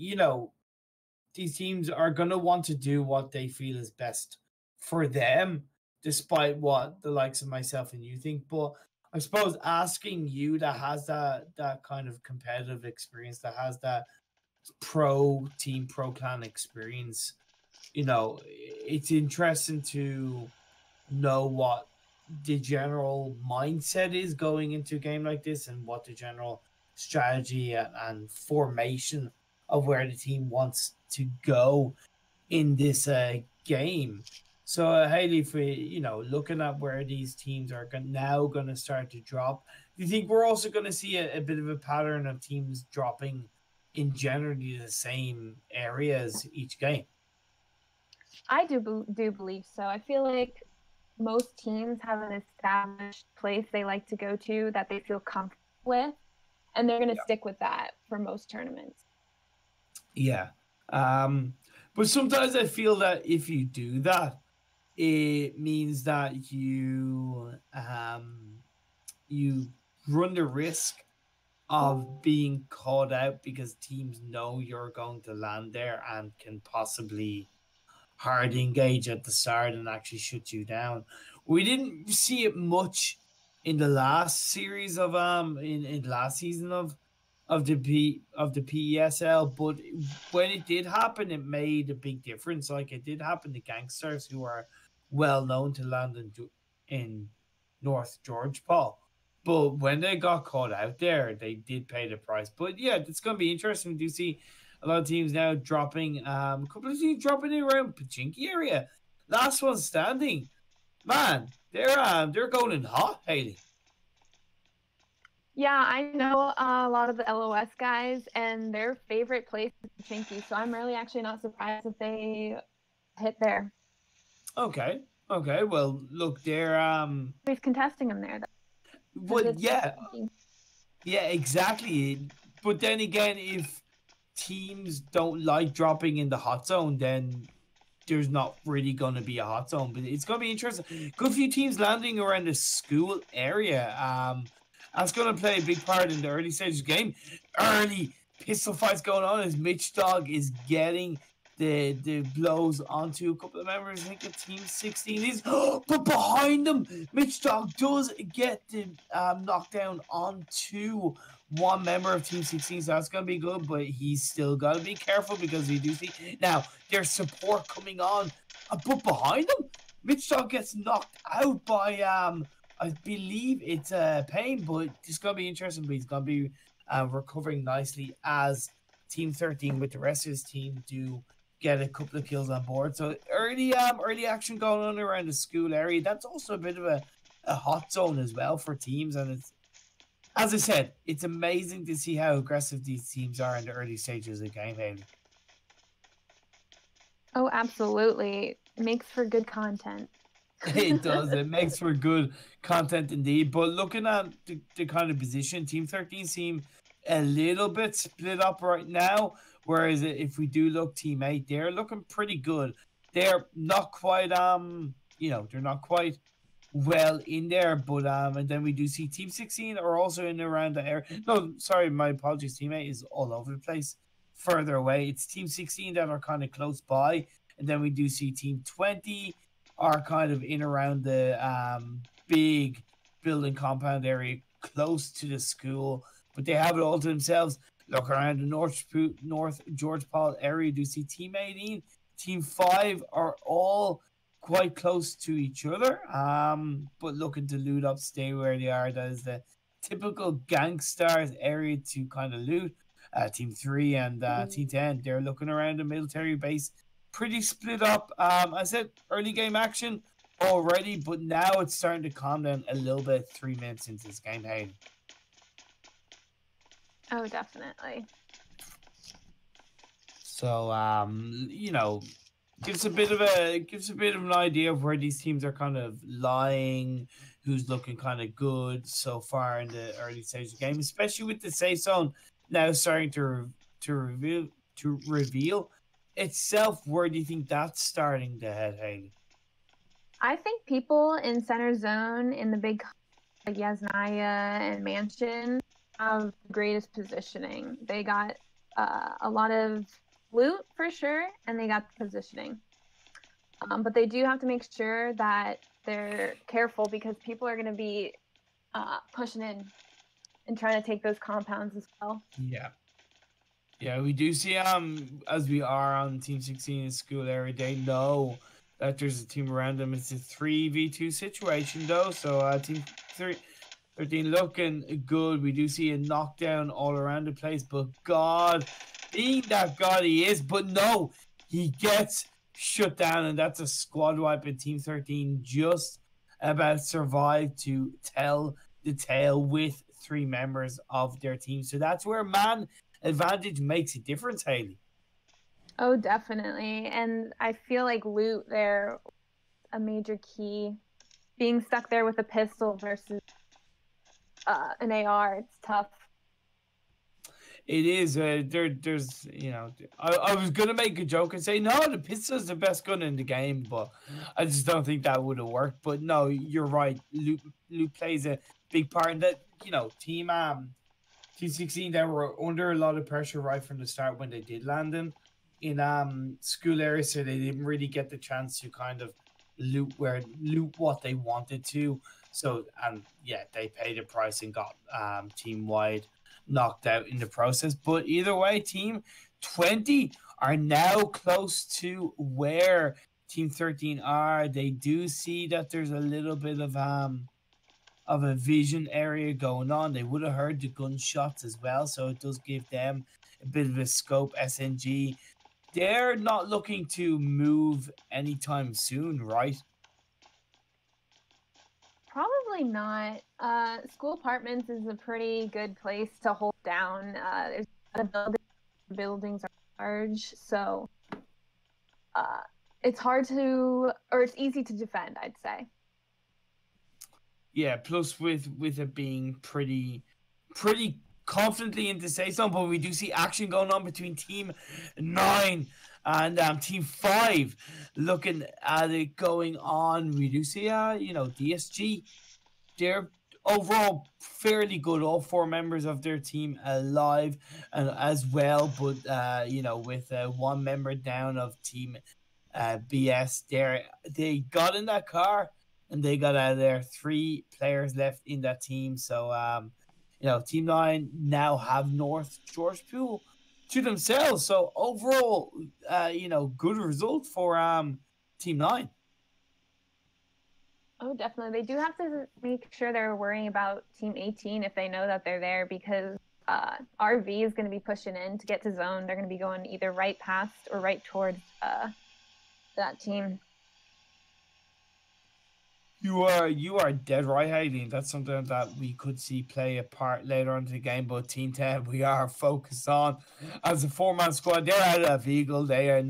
these teams are going to want to do what they feel is best for them, despite what the likes of myself and you think. But I suppose asking you that has that kind of competitive experience, that has that pro clan experience, it's interesting to know what the general mindset is going into a game like this, and what the general strategy and formation of where the team wants to go in this game. So Hailey, if we, looking at where these teams are now going to start to drop, do you think we're also going to see a bit of a pattern of teams dropping in generally the same areas each game? I do believe so. I feel like most teams have an established place they like to go to that they feel comfortable with, and they're going to stick with that for most tournaments. Yeah. But sometimes I feel that if you do that, it means that you run the risk of being caught out because teams know you're going to land there and can possibly hard engage at the start and actually shut you down. We didn't see it much in the last series of in last season of the PESL, but when it did happen, it made a big difference. Like, it did happen to gangsters who are well known to land in North George Paul. But when they got caught out there, they did pay the price. But yeah, it's going to be interesting to see a lot of teams now dropping. A couple of teams dropping in around Pachinki area. Last one standing. Man, they're going in hot, Hailey. Yeah, I know a lot of the LOS guys, and their favorite place is Pachinki, so I'm really actually not surprised if they hit there. Okay. Well, look, they're He's contesting them there. Well, yeah, exactly. But then again, if teams don't like dropping in the hot zone, then there's not really going to be a hot zone. But it's going to be interesting. Good few teams landing around the school area. That's going to play a big part in the early stages of the game. Early pistol fights going on as Mitch Dog is getting the blows onto a couple of members. I think the Team 16 is, but behind them, Mitch Dog does get the knockdown onto one member of Team 16, so that's going to be good, but he's still got to be careful because you do see, now, there's support coming on, but behind him, Mitch Dog gets knocked out by, I believe it's Pain, but it's going to be interesting, but he's going to be recovering nicely as Team 13 with the rest of his team do get a couple of kills on board. So early action going on around the school area. That's also a bit of a hot zone as well for teams. And it's, as I said, it's amazing to see how aggressive these teams are in the early stages of the game, Hailey. Oh, absolutely. It makes for good content. It does. It makes for good content indeed. But looking at the kind of position, Team 13 seem a little bit split up right now. Whereas if we do look Team 8, they're looking pretty good. They're not quite they're not quite well in there, but and then we do see Team 16 are also in around the area. No, sorry, my apologies. Team 8 is all over the place, further away. It's Team 16 that are kind of close by, and then we do see Team 20 are kind of in around the big building compound area close to the school, but they have it all to themselves. Look around the North George Paul area, do see Team 18, Team 5 are all quite close to each other, but looking to loot up, stay where they are. That is the typical gangsters area to kind of loot. Team 3 and Team 10, they're looking around the military base, pretty split up. I said early game action already, but now it's starting to calm down a little bit 3 minutes into this game. Hey. Oh, definitely. So gives a bit of an idea of where these teams are kind of lying, who's looking kind of good so far in the early stage of the game, especially with the safe zone now starting to reveal itself. Where do you think that's starting to head, Hailey? I think people in center zone in the big like Yasnaya and Mansion have the greatest positioning. They got a lot of loot for sure, and they got the positioning. But they do have to make sure that they're careful because people are going to be pushing in and trying to take those compounds as well. Yeah, we do see as we are on Team 16 in school area, they know that there's a team around them. It's a 3v2 situation though, so Team 13 looking good. We do see a knockdown all around the place, but God, being that God he is, but no, he gets shut down, and that's a squad wipe, and Team 13 just about survived to tell the tale with 3 members of their team. So that's where man advantage makes a difference, Hailey. Oh, definitely. And I feel like loot there, a major key. Being stuck there with a pistol versus an AR, it's tough. It is. There's, I was gonna make a joke and say no, the pistol's the best gun in the game, but I just don't think that would have worked. But no, you're right. Loot plays a big part in that. Team 16, they were under a lot of pressure right from the start when they did land in school areas, so they didn't really get the chance to kind of loot what they wanted to. So they paid a price and got team wide knocked out in the process. But either way, Team 20 are now close to where Team 13 are. They do see that there's a little bit of a vision area going on. They would have heard the gunshots as well, so it does give them a bit of a scope. SNG, they're not looking to move anytime soon, right? Probably not. School apartments is a pretty good place to hold down. There's a lot of buildings are large, so it's easy to defend, I'd say. Yeah, plus with it being pretty confidently into safe zone, but we do see action going on between Team 9 and Team 5. Looking at it going on, we do see DSG, they're overall fairly good. All 4 members of their team alive and as well, but with 1 member down of Team BS, they got in that car and they got out of there. 3 players left in that team. So Team 9 now have North George Pool to themselves. So overall, good result for Team 9. Oh, definitely. They do have to make sure they're worrying about Team 18 if they know that they're there, because RV is going to be pushing in to get to zone. They're going to be going either right past or right towards that team. You are dead right, Hailey. That's something that we could see play a part later on in the game. But Team 10, we are focused on as a four-man squad. They're out of vehicle. They are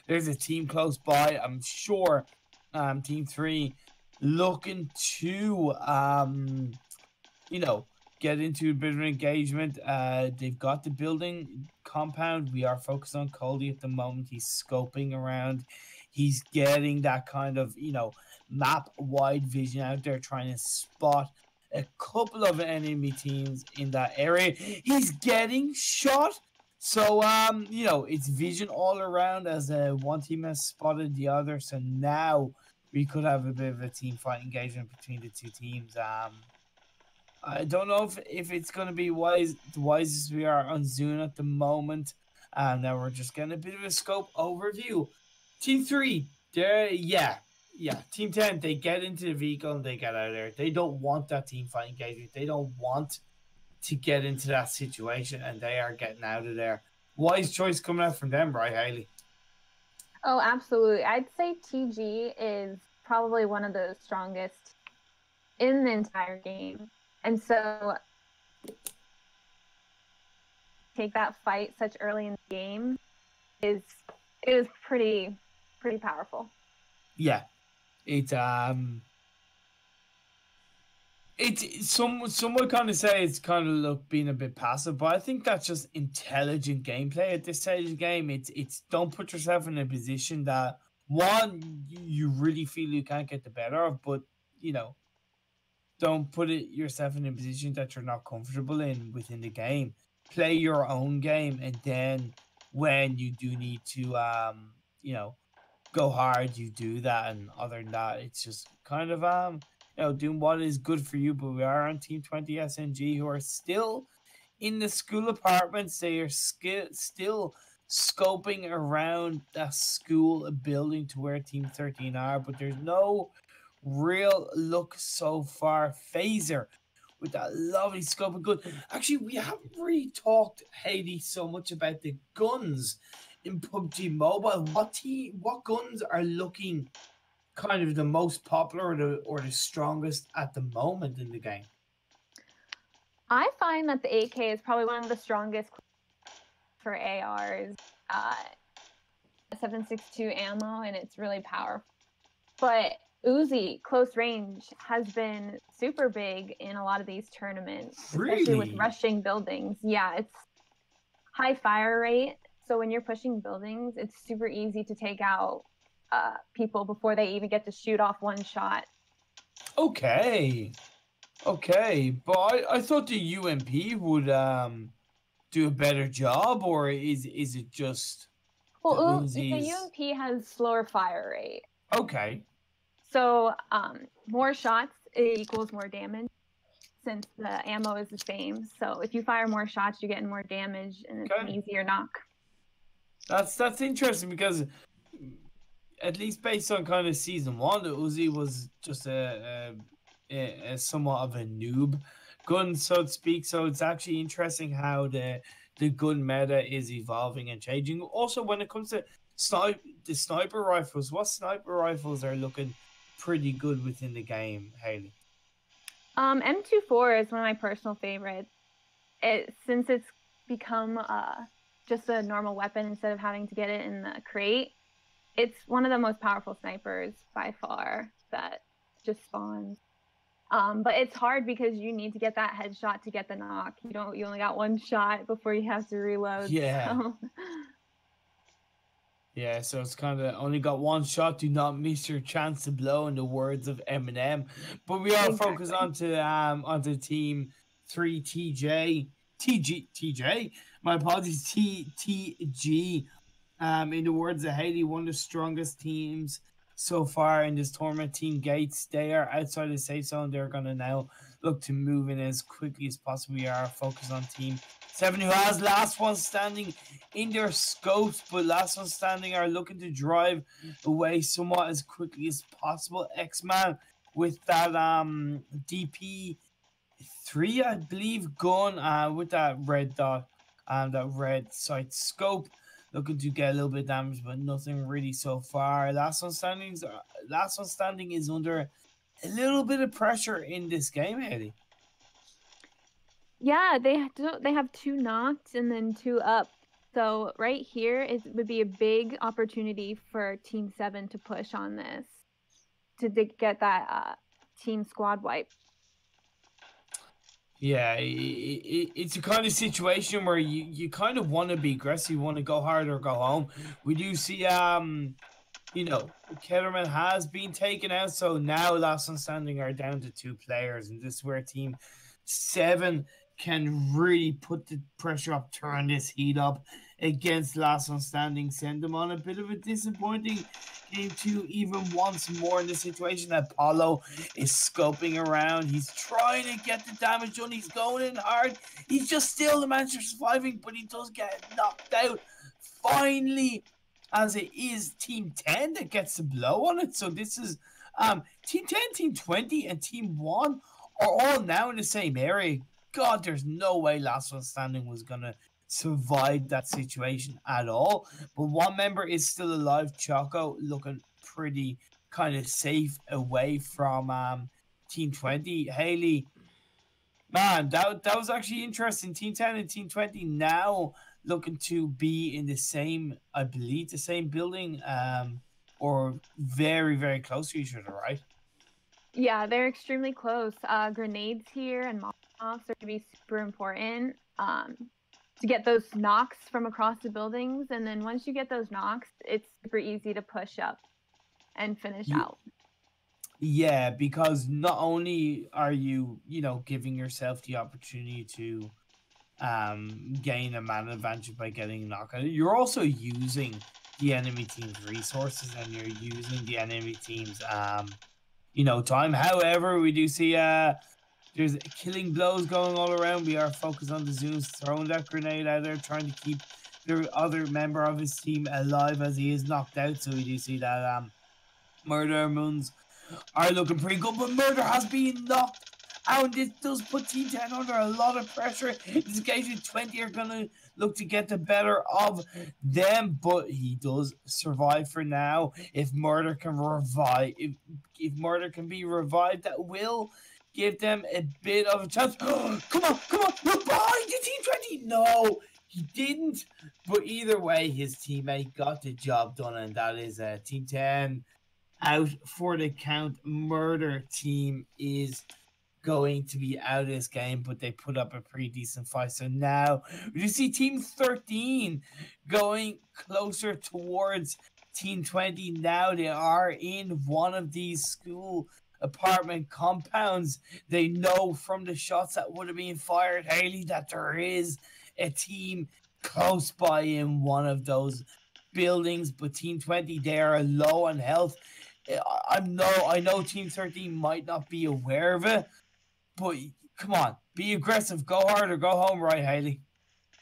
there's a team close by. I'm sure Team 3 looking to get into a bit of engagement. They've got the building compound. We are focused on Cody at the moment. He's scoping around. He's getting that kind of, map-wide vision out there, trying to spot a couple of enemy teams in that area. He's getting shot. So, it's vision all around as one team has spotted the other. So now we could have a bit of a team fight engagement between the two teams. I don't know if it's going to be the wisest we are on Zoom at the moment. Now we're just getting a bit of a scope overview. Team 3, Team 10, they get into the vehicle and they get out of there. They don't want that team fight engagement. They don't want to get into that situation, and they are getting out of there. Wise choice coming out from them, right, Hailey? Oh, absolutely. I'd say TG is probably one of the strongest in the entire game. And so take that fight such early in the game is pretty powerful. Yeah. Some would kind of say it's kind of being a bit passive, but I think that's just intelligent gameplay at this stage of the game. It's don't put yourself in a position that one you really feel you can't get the better of, but don't put yourself in a position that you're not comfortable in within the game. Play your own game, and then when you do need to go hard, you do that. And other than that, it's just kind of doing what is good for you. But we are on Team 20 SNG, who are still in the school apartments. They are still scoping around that school building to where Team 13 are, but there's no real look so far. Phaser with that lovely scope of gun. Actually, we haven't really talked, Hailey, so much about the guns in PUBG Mobile. What guns are looking kind of the most popular or the strongest at the moment in the game? I find that the AK is probably one of the strongest for ARs. 7.62 ammo, and it's really powerful. But Uzi close range has been super big in a lot of these tournaments, especially with rushing buildings. Yeah, it's high fire rate, so when you're pushing buildings, it's super easy to take out people before they even get to shoot off one shot. Okay, but I thought the UMP would do a better job, or is it just the UMP has slower fire rate. Okay. So more shots equals more damage, since the ammo is the same. So if you fire more shots, you're getting more damage, and it's an easier knock. That's interesting, because at least based on kind of season 1, the Uzi was just a somewhat of a noob gun, so to speak. So it's actually interesting how the gun meta is evolving and changing. Also, when it comes to the sniper rifles, what sniper rifles are looking pretty good within the game, Hailey? M24 is one of my personal favorites. Since it's become just a normal weapon instead of having to get it in the crate, it's one of the most powerful snipers by far that just spawns. But it's hard because you need to get that headshot to get the knock. You only got one shot before you have to reload. Yeah. So. Yeah, so it's kind of only got one shot. Do not miss your chance to blow, in the words of Eminem. But we are focused onto Team 3 TJ. My apologies, TG. In the words of Hailey, one of the strongest teams so far in this tournament. Team Gates, they are outside the safe zone. They're going to now look to move in as quickly as possible. We are focused on Team 7, who has last one standing in their scopes, but last one standing are looking to drive away somewhat as quickly as possible. X-Man with that DP3 3, I believe, gun with that red dot and that red sight scope, looking to get a little bit of damage, but nothing really so far. Last one standing is under a little bit of pressure in this game, Hailey. Yeah, they have 2 knocked and then 2 up. So right here would be a big opportunity for Team 7 to push on this to get that team squad wipe. Yeah, it's a kind of situation where you kind of want to be aggressive, you want to go hard or go home. We do see, you know, Kellerman has been taken out, so now Last One Standing are down to 2 players, and this is where Team 7 can really put the pressure up, turn this heat up against Last One Standing, send them on a bit of a disappointing game 2 even once more in the situation. Apollo is scoping around. He's trying to get the damage done. He's going in hard. He's just still the man surviving, but he does get knocked out. Finally, as it is Team 10 that gets the blow on it. So this is Team 10, Team 20, and Team 1 are all now in the same area. God, there's no way Last One Standing was going to survive that situation at all. But one member is still alive, Choco, looking pretty kind of safe away from Team 20. Hailey, man, that was actually interesting. Team 10 and Team 20 now looking to be in the same, I believe, the same building, or very, very close to each other, right? Yeah, they're extremely close. Grenades here and Molotovs are going to be super important to get those knocks from across the buildings. And then once you get those knocks, it's super easy to push up and finish out. Yeah, because not only are you, you know, giving yourself the opportunity to gain a man advantage by getting knocked out, you're also using the enemy team's resources, and you're using the enemy team's you know, time. However, we do see there's killing blows going all around. We are focused on the Zooms throwing that grenade out there, trying to keep the other member of his team alive as he is knocked out. So we do see that Murder Moons are looking pretty good, but Murder has been knocked out. This does put Team 10 under a lot of pressure. This occasion 20 are gonna look to get the better of them, but he does survive for now. If Murder can revive, if Murder can be revived, that will give them a bit of a chance. Come on, look behind you, Team 20. No, he didn't. But either way, his teammate got the job done, and that is Team 10 out for the count. Murder team is going to be out of this game, but they put up a pretty decent fight. So now we see Team 13 going closer towards Team 20. Now they are in one of these school apartment compounds. They know from the shots that would have been fired, Hailey, that there is a team close by in one of those buildings. But Team 20, they are low on health. I know Team 13 might not be aware of it, but come on, be aggressive, go hard or go home, right, Hailey?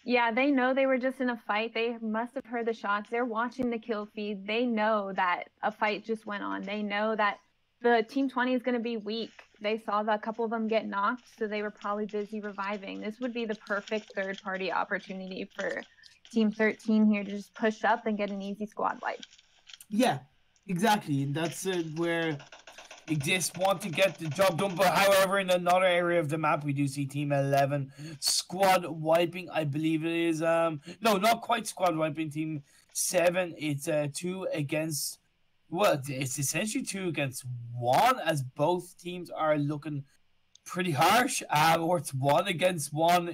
Yeah, they know they were just in a fight. They must have heard the shots. They're watching the kill feed. They know that a fight just went on. They know that the Team 20 is going to be weak. They saw that a couple of them get knocked, so they were probably busy reviving. This would be the perfect third-party opportunity for Team 13 here to just push up and get an easy squad wipe. Yeah, exactly. And that's where Exist want to get the job done. But however, in another area of the map, we do see Team 11 squad wiping. I believe it is no, not quite squad wiping. Team 7. It's 2 against. Well, it's essentially 2 against 1, as both teams are looking pretty harsh. Or it's 1 against 1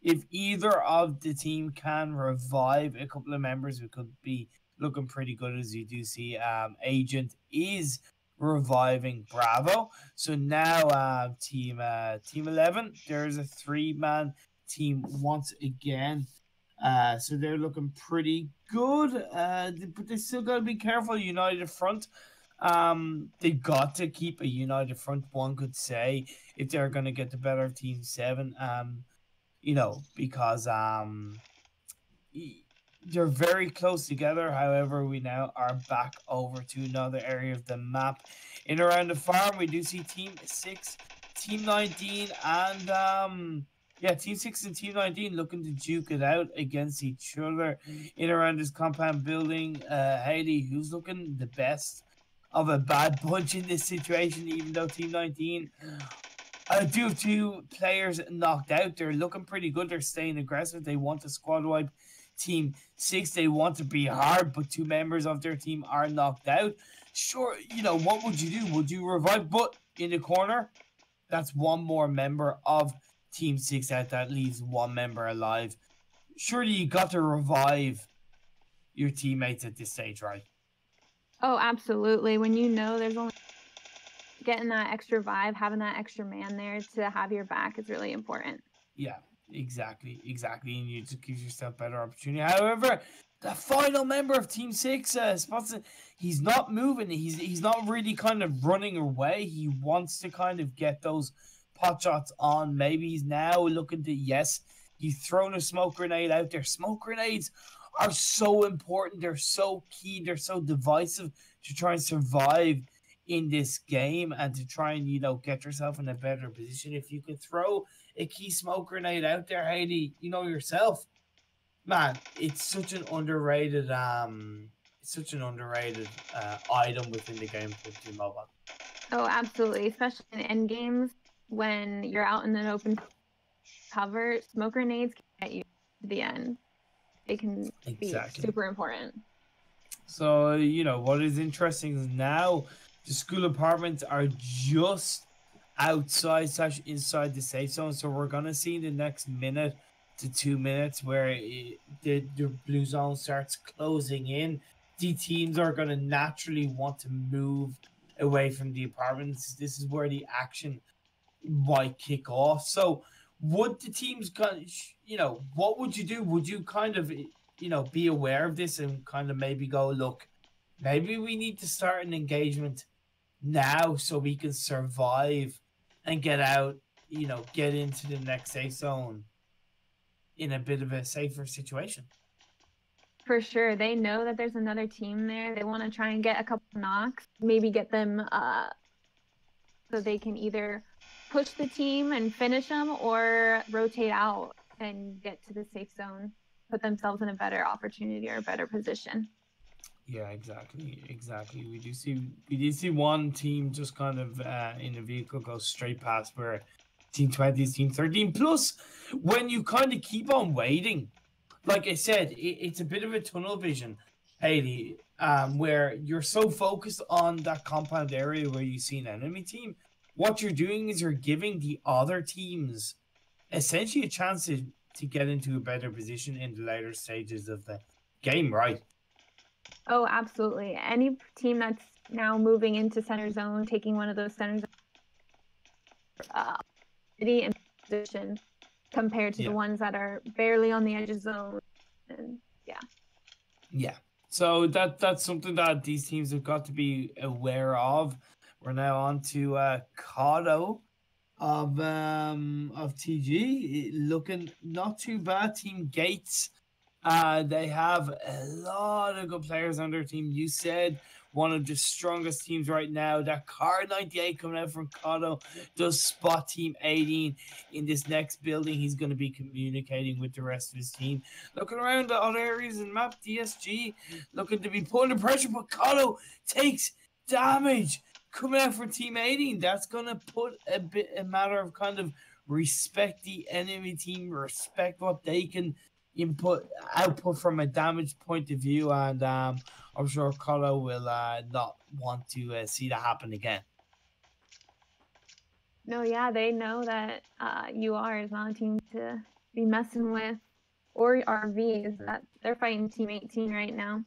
if either of the team can revive a couple of members, we could be looking pretty good. As you do see, Agent is reviving Bravo. So now team 11, there's a 3-man team once again. So they're looking pretty good, but they still got to be careful. United front, they've got to keep a united front, one could say, if they're going to get the better of Team 7. You know, because they're very close together. However, we now are back over to another area of the map. In around the farm, we do see Team 6, Team 19 and yeah, Team 6 and Team 19 looking to duke it out against each other in around this compound building. Hailey, who's looking the best of a bad bunch in this situation, even though Team 19 do have 2 players knocked out. They're looking pretty good. They're staying aggressive. They want to squad wipe Team 6. They want to be hard, but 2 members of their team are knocked out. Sure, you know, what would you do? Would you revive? But in the corner, that's 1 more member of Team 6 out. That leaves 1 member alive. Surely you got to revive your teammates at this stage, right? Oh, absolutely. When you know there's only getting that extra vibe, having that extra man there to have your back is really important. Yeah, exactly. And you just give yourself better opportunity. However, the final member of Team 6, Spotson, he's not moving. He's not really kind of running away. He wants to kind of get those pot shots on. Maybe he's now looking to, yes, he's thrown a smoke grenade out there. Smoke grenades are so important. They're so key. They're so divisive to try and survive in this game and to try and, you know, get yourself in a better position. If you could throw a key smoke grenade out there, Hailey, you know yourself, man, it's such an underrated item within the game of PUBG Mobile. Oh, absolutely. Especially in end games when you're out in an open cover, smoke grenades can get you to the end. It can be super important. So, you know, what is interesting is now the school apartments are just outside / inside the safe zone. So we're going to see in the next minute to 2 minutes where the blue zone starts closing in. The teams are going to naturally want to move away from the apartments. This is where the action might kick off. So would the teams, you know, what would you do? Would you kind of, you know, be aware of this and kind of maybe go, look, maybe we need to start an engagement now so we can survive and get out, you know, get into the next safe zone in a bit of a safer situation? For sure. They know that there's another team there. They want to try and get a couple knocks, maybe get them so they can either push the team and finish them or rotate out and get to the safe zone, put themselves in a better opportunity or a better position. Yeah, exactly. We did see one team just kind of in a vehicle go straight past where Team 20 is Team 13. Plus, when you kind of keep on waiting, like I said, it's a bit of a tunnel vision, Hailey, where you're so focused on that compound area where you see an enemy team. What you're doing is you're giving the other teams essentially a chance to get into a better position in the later stages of the game, right? Oh, absolutely. Any team that's now moving into center zone, taking one of those center zones, in position compared to the ones that are barely on the edge of zone. And yeah. So that's something that these teams have got to be aware of. We're now on to Cado of TG, looking not too bad. Team Gates, they have a lot of good players on their team. You said one of the strongest teams right now. That car 98 coming out from Cado does spot Team 18 in this next building. He's going to be communicating with the rest of his team. Looking around the other areas in map, DSG looking to be putting the pressure, but Cado takes damage coming out from Team 18. That's going to put a matter of kind of respect the enemy team, respect what they can output from a damage point of view, and I'm sure Cado will not want to see that happen again. No, yeah, they know that UR is not a team to be messing with, or RVs. That they're fighting Team 18 right now.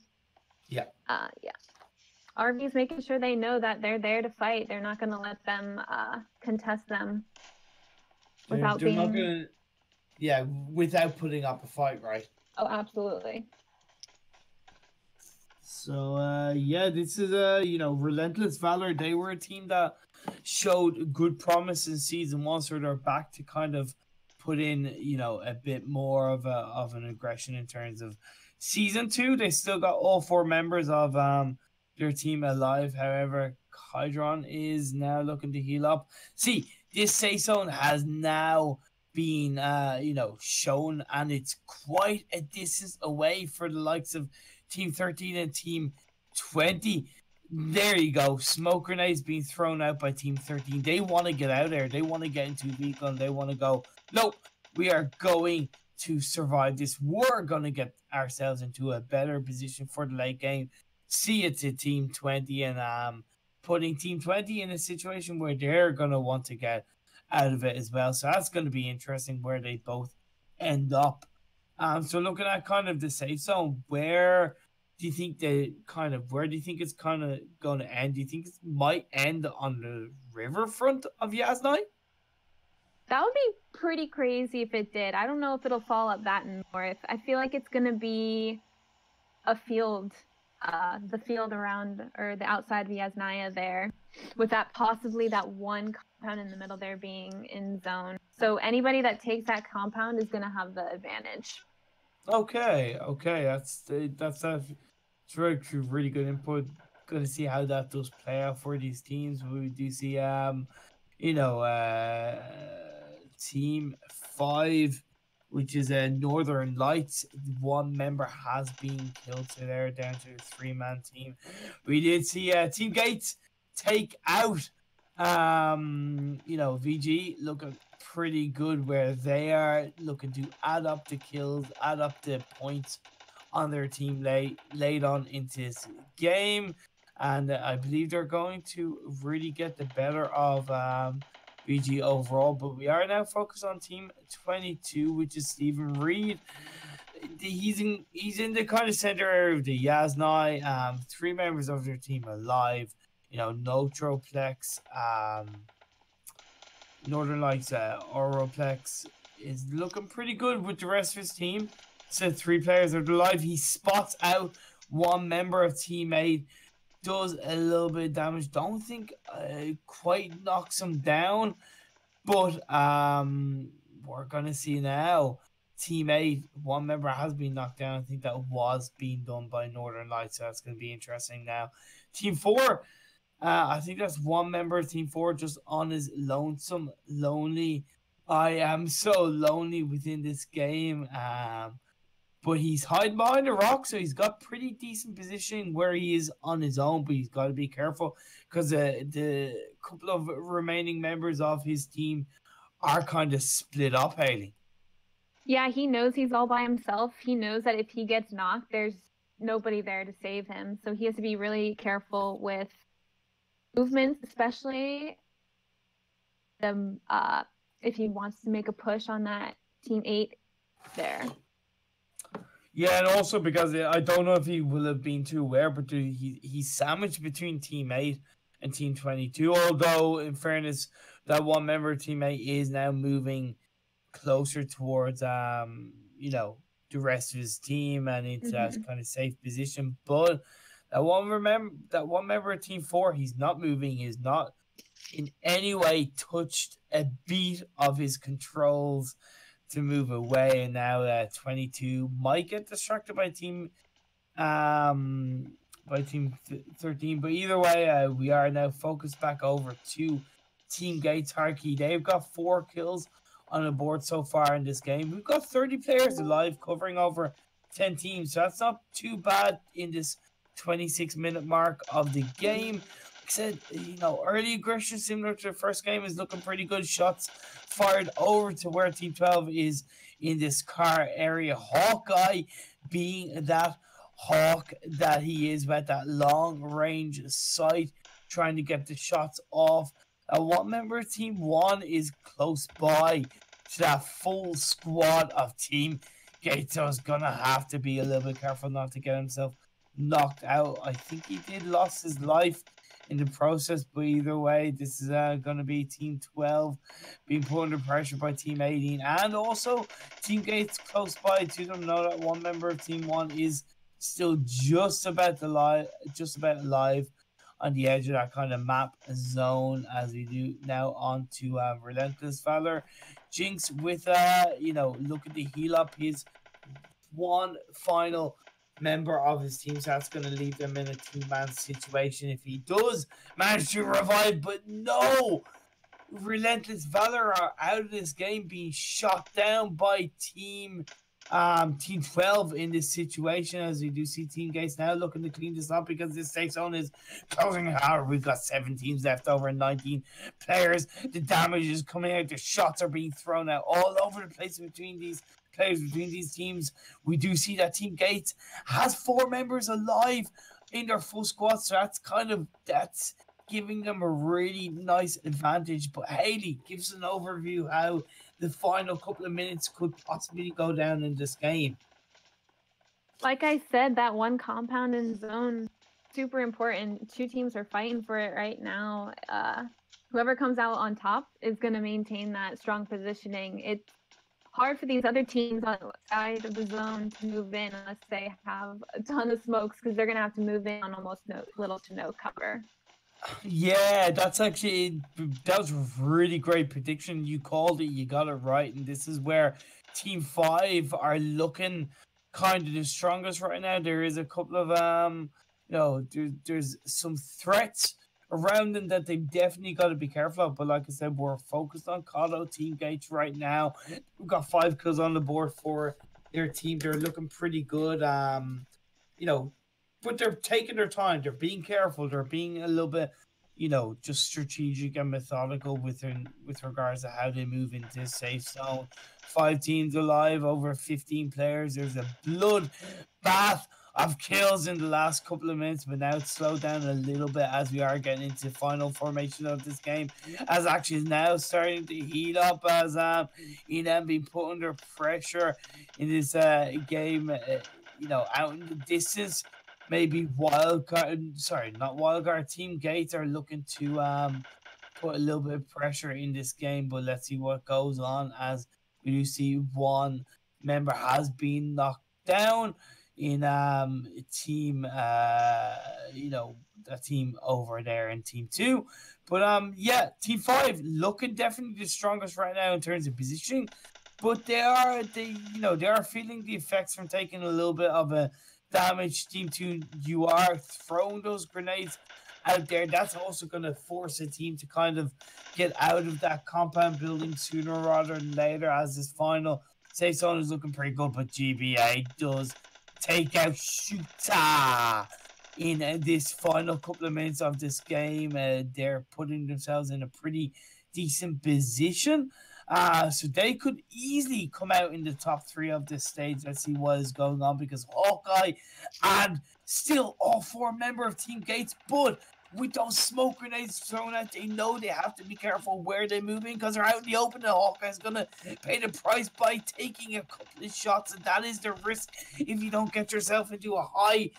Yeah. RV's making sure they know that they're there to fight. They're not going to let them contest them without without putting up a fight, right? Oh, absolutely. So, this is Relentless Valor. They were a team that showed good promise in Season 1, so they're back to kind of put in, a bit more of an aggression in terms of Season 2. They still got all 4 members of their team alive. However, Hydron is now looking to heal up. See, this safe zone has now been, shown, and it's quite a distance away for the likes of Team 13 and Team 20. There you go. Smoke grenades being thrown out by Team 13. They want to get out there. They want to get into a vehicle, and they want to go, nope, we are going to survive this. We're going to get ourselves into a better position for the late game. See it to Team 20, and putting Team 20 in a situation where they're going to want to get out of it as well. So that's going to be interesting where they both end up. So looking at kind of the safe zone, where do you think where do you think it's kind of going to end? Do you think it might end on the riverfront of Yasnai? That would be pretty crazy if it did. I don't know if it'll fall up that north. I feel like it's going to be a field, the field around, or the outside of Yasnaya there, with that possibly that one compound in the middle there being in zone. So anybody that takes that compound is going to have the advantage. Okay, that's really good input. Going to see how that does play out for these teams. We do see, Team 5, which is a Northern Lights. One member has been killed, so they're down to a 3-man team. We did see Team Gates take out, VG looking pretty good, where they are looking to add up the kills, add up the points on their team late on into this game, and I believe they're going to really get the better of VG overall. But we are now focused on Team 22, which is Stephen Reed. He's in the kind of center area of the Yasnai. 3 members of their team alive. Notroplex, Northern Lights, Oroplex is looking pretty good with the rest of his team. So 3 players are alive. He spots out one member of Team 8, does a little bit of damage. Don't think quite knocks him down, but we're gonna see now. Team 8, one member has been knocked down. I think that was being done by Northern Lights, so that's gonna be interesting now. Team 4, I think that's one member of Team 4 just on his lonesome, lonely. I am so lonely within this game. But he's hiding behind a rock, so he's got pretty decent position where he is on his own, but he's got to be careful because the couple of remaining members of his team are kind of split up, Hailey. Yeah, he knows he's all by himself. He knows that if he gets knocked, there's nobody there to save him. So he has to be really careful with movements, especially if he wants to make a push on that Team 8 there. Yeah, and also because I don't know if he will have been too aware, but he's sandwiched between Team 8 and Team 22. Although, in fairness, that one member of Team 8 is now moving closer towards, the rest of his team and into that kind of safe position. But that one member of Team 4, he's not moving. He's not in any way touched a beat of his controls to move away, and now 22 might get distracted by Team 13, but either way, we are now focused back over to Team Gates Harkey. They've got 4 kills on the board so far in this game. We've got 30 players alive, covering over 10 teams, so that's not too bad in this 26-minute mark of the game. Said, early aggression similar to the first game is looking pretty good. Shots fired over to where Team 12 is in this car area. Hawkeye being that hawk that he is, with that long range sight, trying to get the shots off. One member of Team 1 is close by to that full squad of Team Gates, so is gonna have to be a little bit careful not to get himself knocked out. I think he did lost his life in the process, but either way, this is going to be Team 12 being put under pressure by Team 18, and also Team Gates close by. To them know that one member of Team 1 is still just about alive on the edge of that kind of map zone, as we do now on to Relentless Valor. Jinx with looking to heal up his one final member of his team, so that's going to leave them in a 2-man situation if he does manage to revive. But no, Relentless Valor are out of this game, being shot down by Team 12 in this situation, as we do see Team Gates now looking to clean this up because this safe zone is closing hard. We've got 7 teams left over 19 players. The damage is coming out. The shots are being thrown out all over the place between these players, between these teams. We do see that Team Gates has 4 members alive in their full squad, so that's giving them a really nice advantage. But Hailey, gives an overview how the final couple of minutes could possibly go down in this game. Like I said, that one compound in zone, super important. 2 teams are fighting for it right now. Whoever comes out on top is going to maintain that strong positioning. It's hard for these other teams on the side of the zone to move in unless they have a ton of smokes, because they're going to have to move in on almost little to no cover. Yeah, that was a really great prediction. You called it, you got it right, and this is where Team 5 are looking kind of the strongest right now. There is a couple of there's some threats around them that they've definitely got to be careful of. But like I said, we're focused on Cotto Team Gates right now. We've got 5 kills on the board for their team. They're looking pretty good. But they're taking their time. They're being careful. They're being a little bit, just strategic and methodical with regards to how they move into this safe zone. 5 teams alive, over 15 players. There's a blood bath of kills in the last couple of minutes, but now it's slowed down a little bit as we are getting into the final formation of this game. As actually is now starting to heat up as Enam being put under pressure in this game, out in the distance. Maybe not Wildcard, Team Gates are looking to put a little bit of pressure in this game, but let's see what goes on, as we do see one member has been knocked down in team the team over there in Team 2. But Team 5 looking definitely the strongest right now in terms of positioning, but they are feeling the effects from taking a little bit of a damage. Team 2, you are throwing those grenades out there. That's also going to force a team to kind of get out of that compound building sooner rather than later, as this final safe zone is looking pretty good. But GBA does take out Shooter in this final couple of minutes of this game. They're putting themselves in a pretty decent position. So they could easily come out in the top 3 of this stage. Let's see what is going on, because Hawkeye and still all 4 members of Team Gates, but with those smoke grenades thrown out, they know they have to be careful where they're moving, because they're out in the open and Hawkeye's going to pay the price by taking a couple of shots, and that is the risk if you don't get yourself into a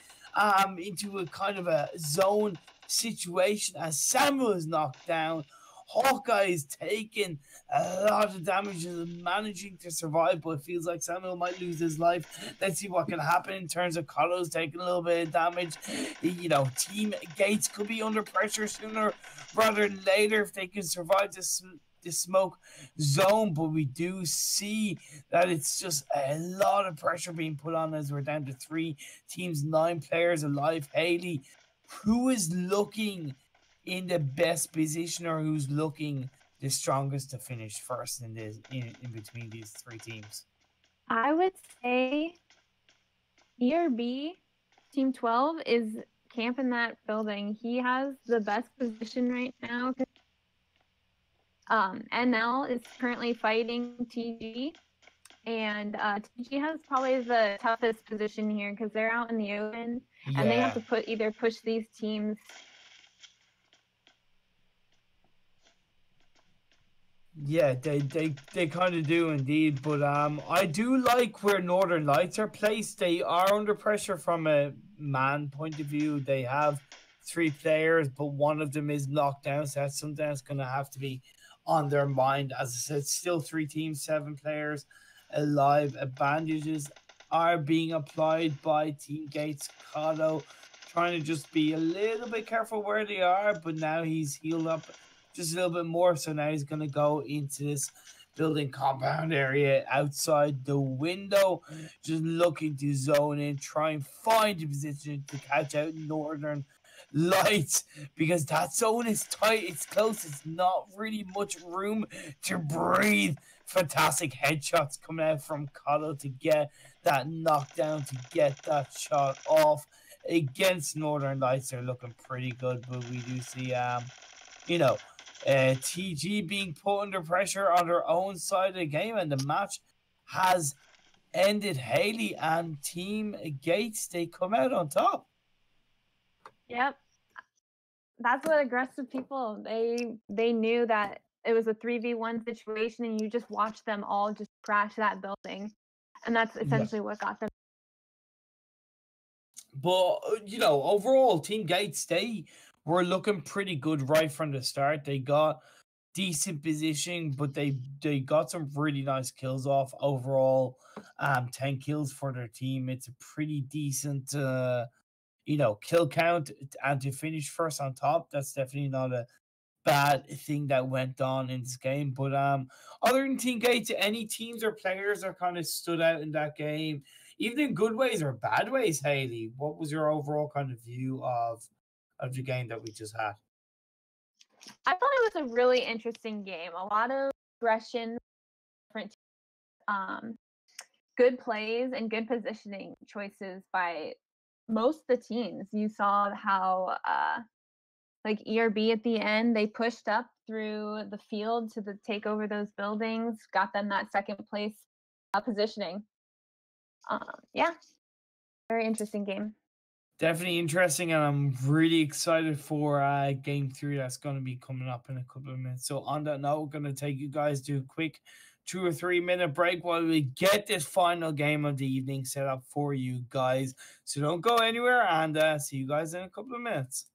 into a kind of a zone situation. As Samuel is knocked down, Hawkeye is taking a lot of damage and managing to survive, but it feels like Samuel might lose his life. Let's see what can happen in terms of Cotto's taking a little bit of damage. Team Gates could be under pressure sooner rather than later if they can survive this smoke zone, but we do see that it's just a lot of pressure being put on as we're down to 3 teams, 9 players alive. Hailey, who is looking in the best position, or who's looking the strongest to finish first in between these 3 teams? I would say ERB, Team 12, is camping that building. He has the best position right now. NL is currently fighting TG, and TG has probably the toughest position here because they're out in the open, and they have to either push these teams. Yeah, they kind of do indeed, but I do like where Northern Lights are placed. They are under pressure from a man point of view. They have 3 players, but one of them is knocked down, so that's something that's going to have to be on their mind. As I said, still 3 teams, 7 players alive. Bandages are being applied by Team Gates. Cotto trying to just be a little bit careful where they are, but now he's healed up just a little bit more, so now he's going to go into this building compound area outside the window, just looking to zone in, try and find a position to catch out Northern lights because that zone is tight. It's close. It's not really much room to breathe. Fantastic headshots coming out from Cotto to get that knockdown, to get that shot off against Northern Lights. They're looking pretty good, but we do see TG being put under pressure on their own side of the game, and the match has ended. Hailey and Team Gates, they come out on top. Yep. That's what aggressive people, they knew that it was a 3v1 situation and you just watch them all just crash that building. And that's essentially what got them. But, overall, Team Gates, they were looking pretty good right from the start. They got decent positioning, but they got some really nice kills off. Overall, 10 kills for their team. It's a pretty decent, kill count. And to finish first on top, that's definitely not a bad thing that went on in this game. But other than Team Gates, any teams or players that kind of stood out in that game, even in good ways or bad ways? Hailey, what was your overall kind of view of the game that we just had? I thought it was a really interesting game. A lot of aggression, different good plays and good positioning choices by most of the teams. You saw how like ERB at the end, they pushed up through the field to take over those buildings, got them that second place positioning. Yeah, very interesting game. Definitely interesting, and I'm really excited for game 3 that's going to be coming up in a couple of minutes. So on that note, we're going to take you guys to a quick 2 or 3 minute break while we get this final game of the evening set up for you guys. So don't go anywhere, and see you guys in a couple of minutes.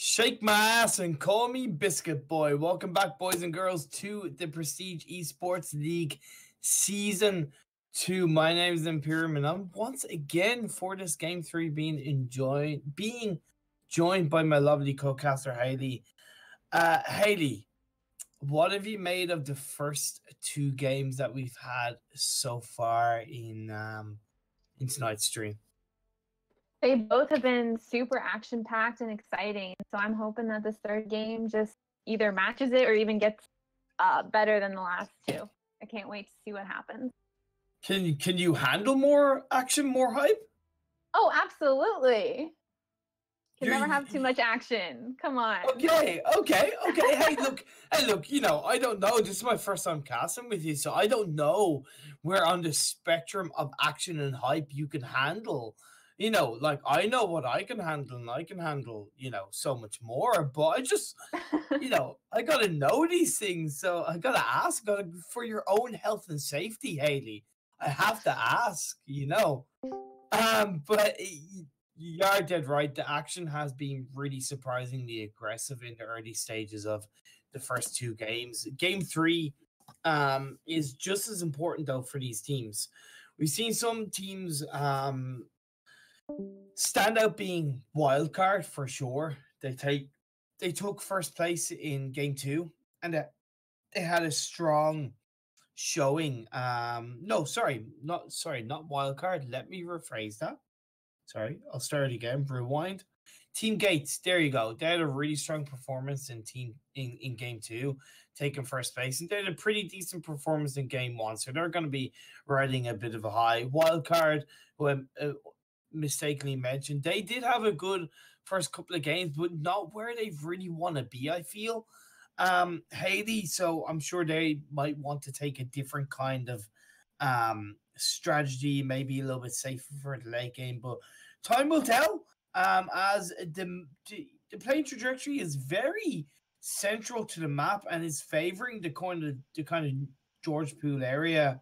Shake my ass and call me Biscuit Boy. Welcome back, boys and girls, to the Prestige Esports League Season 2. My name is Imperium, and I'm once again for this Game 3 being joined by my lovely co-caster, Hailey. Hailey, what have you made of the first two games that we've had so far in tonight's stream? They both have been super action-packed and exciting. So I'm hoping that this third game just either matches it or even gets better than the last two. I can't wait to see what happens. Can you handle more action, more hype? Oh, absolutely. Can never have too much action. Come on. Okay. Hey, look. You know, I don't know. This is my first time casting with you, so I don't know where on the spectrum of action and hype you can handle. You know, like I know what I can handle, and I can handle, you know, so much more. But I just, you know, I gotta know these things. So I gotta ask, for your own health and safety, Hailey. I have to ask, you know. But you are dead right. The action has been really surprisingly aggressive in the early stages of the first two games. Game 3 is just as important though for these teams. We've seen some teams stand out being wild card for sure. They took first place in game 2, and they had a strong showing. Not wild card. Let me rephrase that. Sorry, I'll start again. Rewind. Team Gates, there you go. They had a really strong performance in game 2, taking first place, and they had a pretty decent performance in game 1. So they're going to be riding a bit of a high. Wild card, who I mistakenly mentioned, they did have a good first couple of games, but not where they really want to be, I feel. Hailey, so I'm sure they might want to take a different kind of strategy, maybe a little bit safer for the late game, but time will tell. As the playing trajectory is very central to the map and is favoring the kind of George Pool area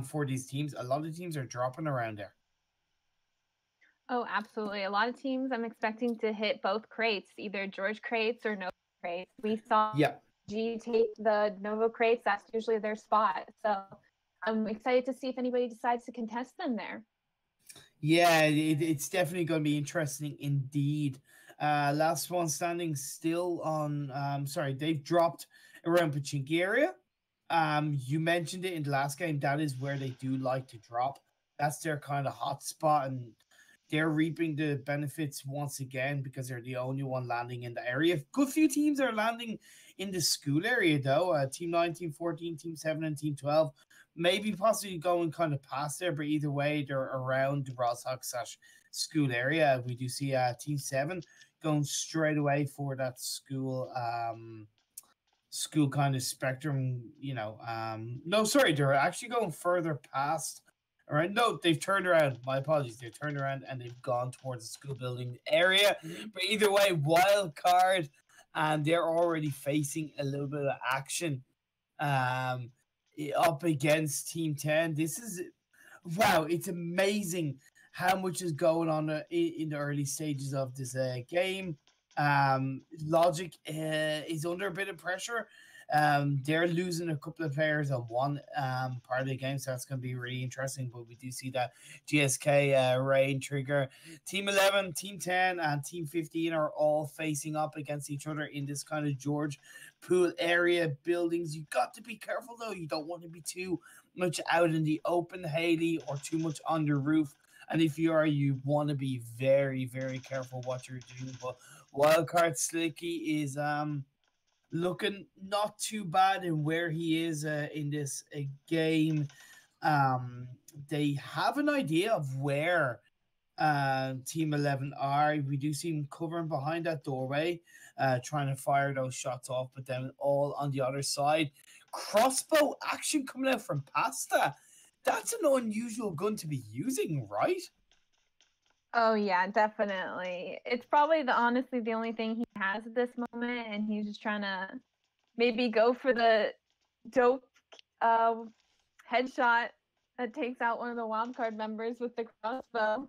for these teams. A lot of teams are dropping around there. Oh, absolutely. A lot of teams I'm expecting to hit both crates, either George crates or Nova crates. We saw G take the Nova crates. That's usually their spot. So I'm excited to see if anybody decides to contest them there. Yeah, it's definitely going to be interesting indeed. Last one standing still on, they've dropped around Pachinki area. You mentioned it in the last game. That is where they do like to drop. That's their kind of hot spot, and they're reaping the benefits once again because they're the only one landing in the area. Good few teams are landing in the school area, though. Team 9, Team 14, Team 7, and Team 12. Maybe possibly going kind of past there, but either way, they're around the Roshawk/school area. We do see Team 7 going straight away for that school kind of spectrum, you know. They're actually going further past. All right, no, they've turned around. My apologies. They've turned around and they've gone towards the school building area. But either way, wild card, and they're already facing a little bit of action up against Team 10. This is, wow, it's amazing how much is going on in the early stages of this game. Logic is under a bit of pressure. They're losing a couple of players on one part of the game, so that's going to be really interesting. But we do see that GSK, Rain, Trigger, Team 11, Team 10, and Team 15 are all facing up against each other in this kind of George Pool area buildings. You got to be careful, though. You don't want to be too much out in the open, Hailey, or too much on the roof. And if you are, you want to be very, very careful what you're doing. But Wildcard Slicky is looking not too bad in where he is in this game. They have an idea of where Team 11 are. We do see him covering behind that doorway, trying to fire those shots off, but then all on the other side. Crossbow action coming out from Pasta. That's an unusual gun to be using, right? Oh yeah, definitely. It's probably honestly the only thing he has at this moment, and he's just trying to maybe go for the dope headshot that takes out one of the wildcard members with the crossbow.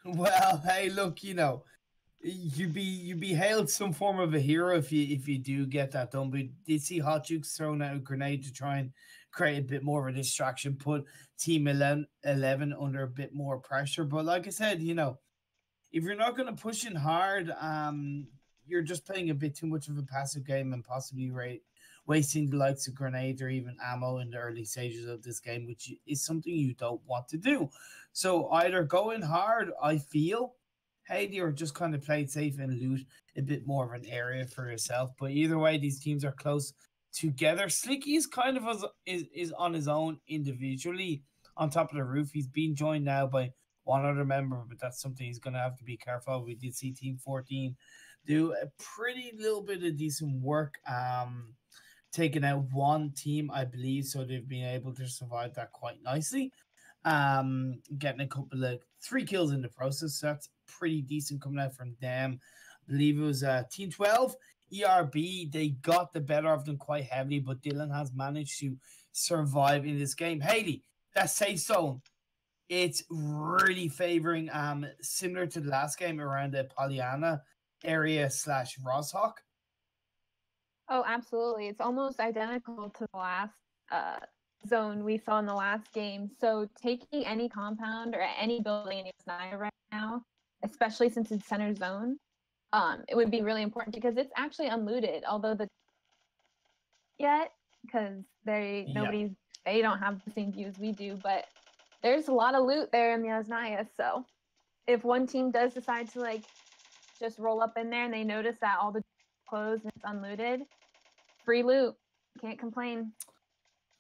Well, hey, look, you know, you'd be hailed some form of a hero if you do get that done. But did see Hot Jukes throwing out a grenade to try and create a bit more of a distraction, put Team 11 under a bit more pressure. But like I said, you know, if you're not going to push in hard, you're just playing a bit too much of a passive game and possibly wasting the likes of grenades or even ammo in the early stages of this game, which is something you don't want to do. So either go in hard, I feel, Hailey, or just kind of play it safe and loot a bit more of an area for yourself. But either way, these teams are close together. Slicky is kind of is on his own individually on top of the roof. He's being joined now by one other member, but that's something he's going to have to be careful of. We did see Team 14 do a pretty little bit of decent work, taking out one team, I believe, so they've been able to survive that quite nicely. Getting a couple of 3 kills in the process, so that's pretty decent coming out from them. I believe it was Team 12, ERB. They got the better of them quite heavily, but Dylan has managed to survive in this game. Hailey, that safe zone, it's really favoring similar to the last game around the Pollyanna area / Roshawk. Oh, absolutely. It's almost identical to the last zone we saw in the last game. So taking any compound or any building in Naya right now, especially since it's center zone, it would be really important because it's actually unlooted, although because they don't have the same views we do, but there's a lot of loot there in the Asnaya. So if one team does decide to like just roll up in there and they notice that all the closed and it's unlooted, free loot, can't complain.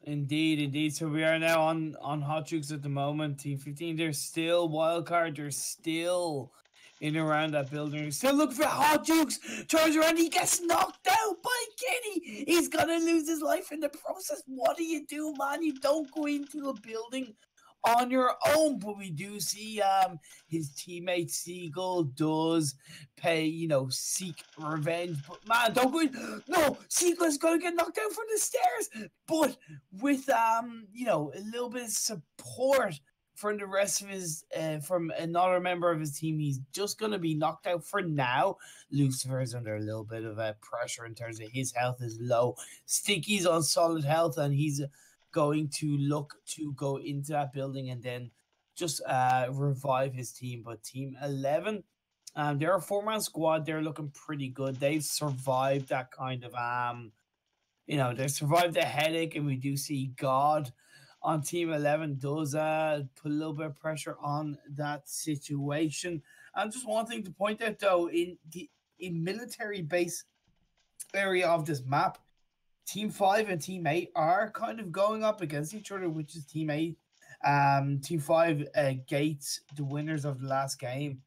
Indeed. So we are now on Hot Jukes at the moment. Team 15, they're still wildcard. They're still in around that building. They're still looking for Hot Jukes. Turns around, he gets knocked out by Kenny. He's gonna lose his life in the process. What do you do, man? You don't go into a building on your own. But we do see his teammate Seagull does seek revenge. But man, don't go in. No, Seagull's gonna get knocked out from the stairs. But with a little bit of support from the rest of his from another member of his team, he's just gonna be knocked out for now. Lucifer is under a little bit of pressure in terms of his health is low. Sticky's on solid health, and he's going to look to go into that building and then just revive his team. But Team 11, they're a 4-man squad. They're looking pretty good. They've survived that kind of they survived the headache, and we do see God on Team 11 does put a little bit of pressure on that situation. And just one thing to point out though, in military base area of this map, Team 5 and Team 8 are kind of going up against each other, which is Team 8. Team 5 Gates, the winners of the last game.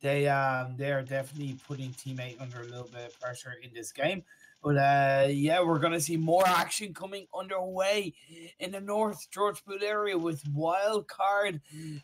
They are definitely putting Team 8 under a little bit of pressure in this game. But we're going to see more action coming underway in the North George Pool area, with Wildcard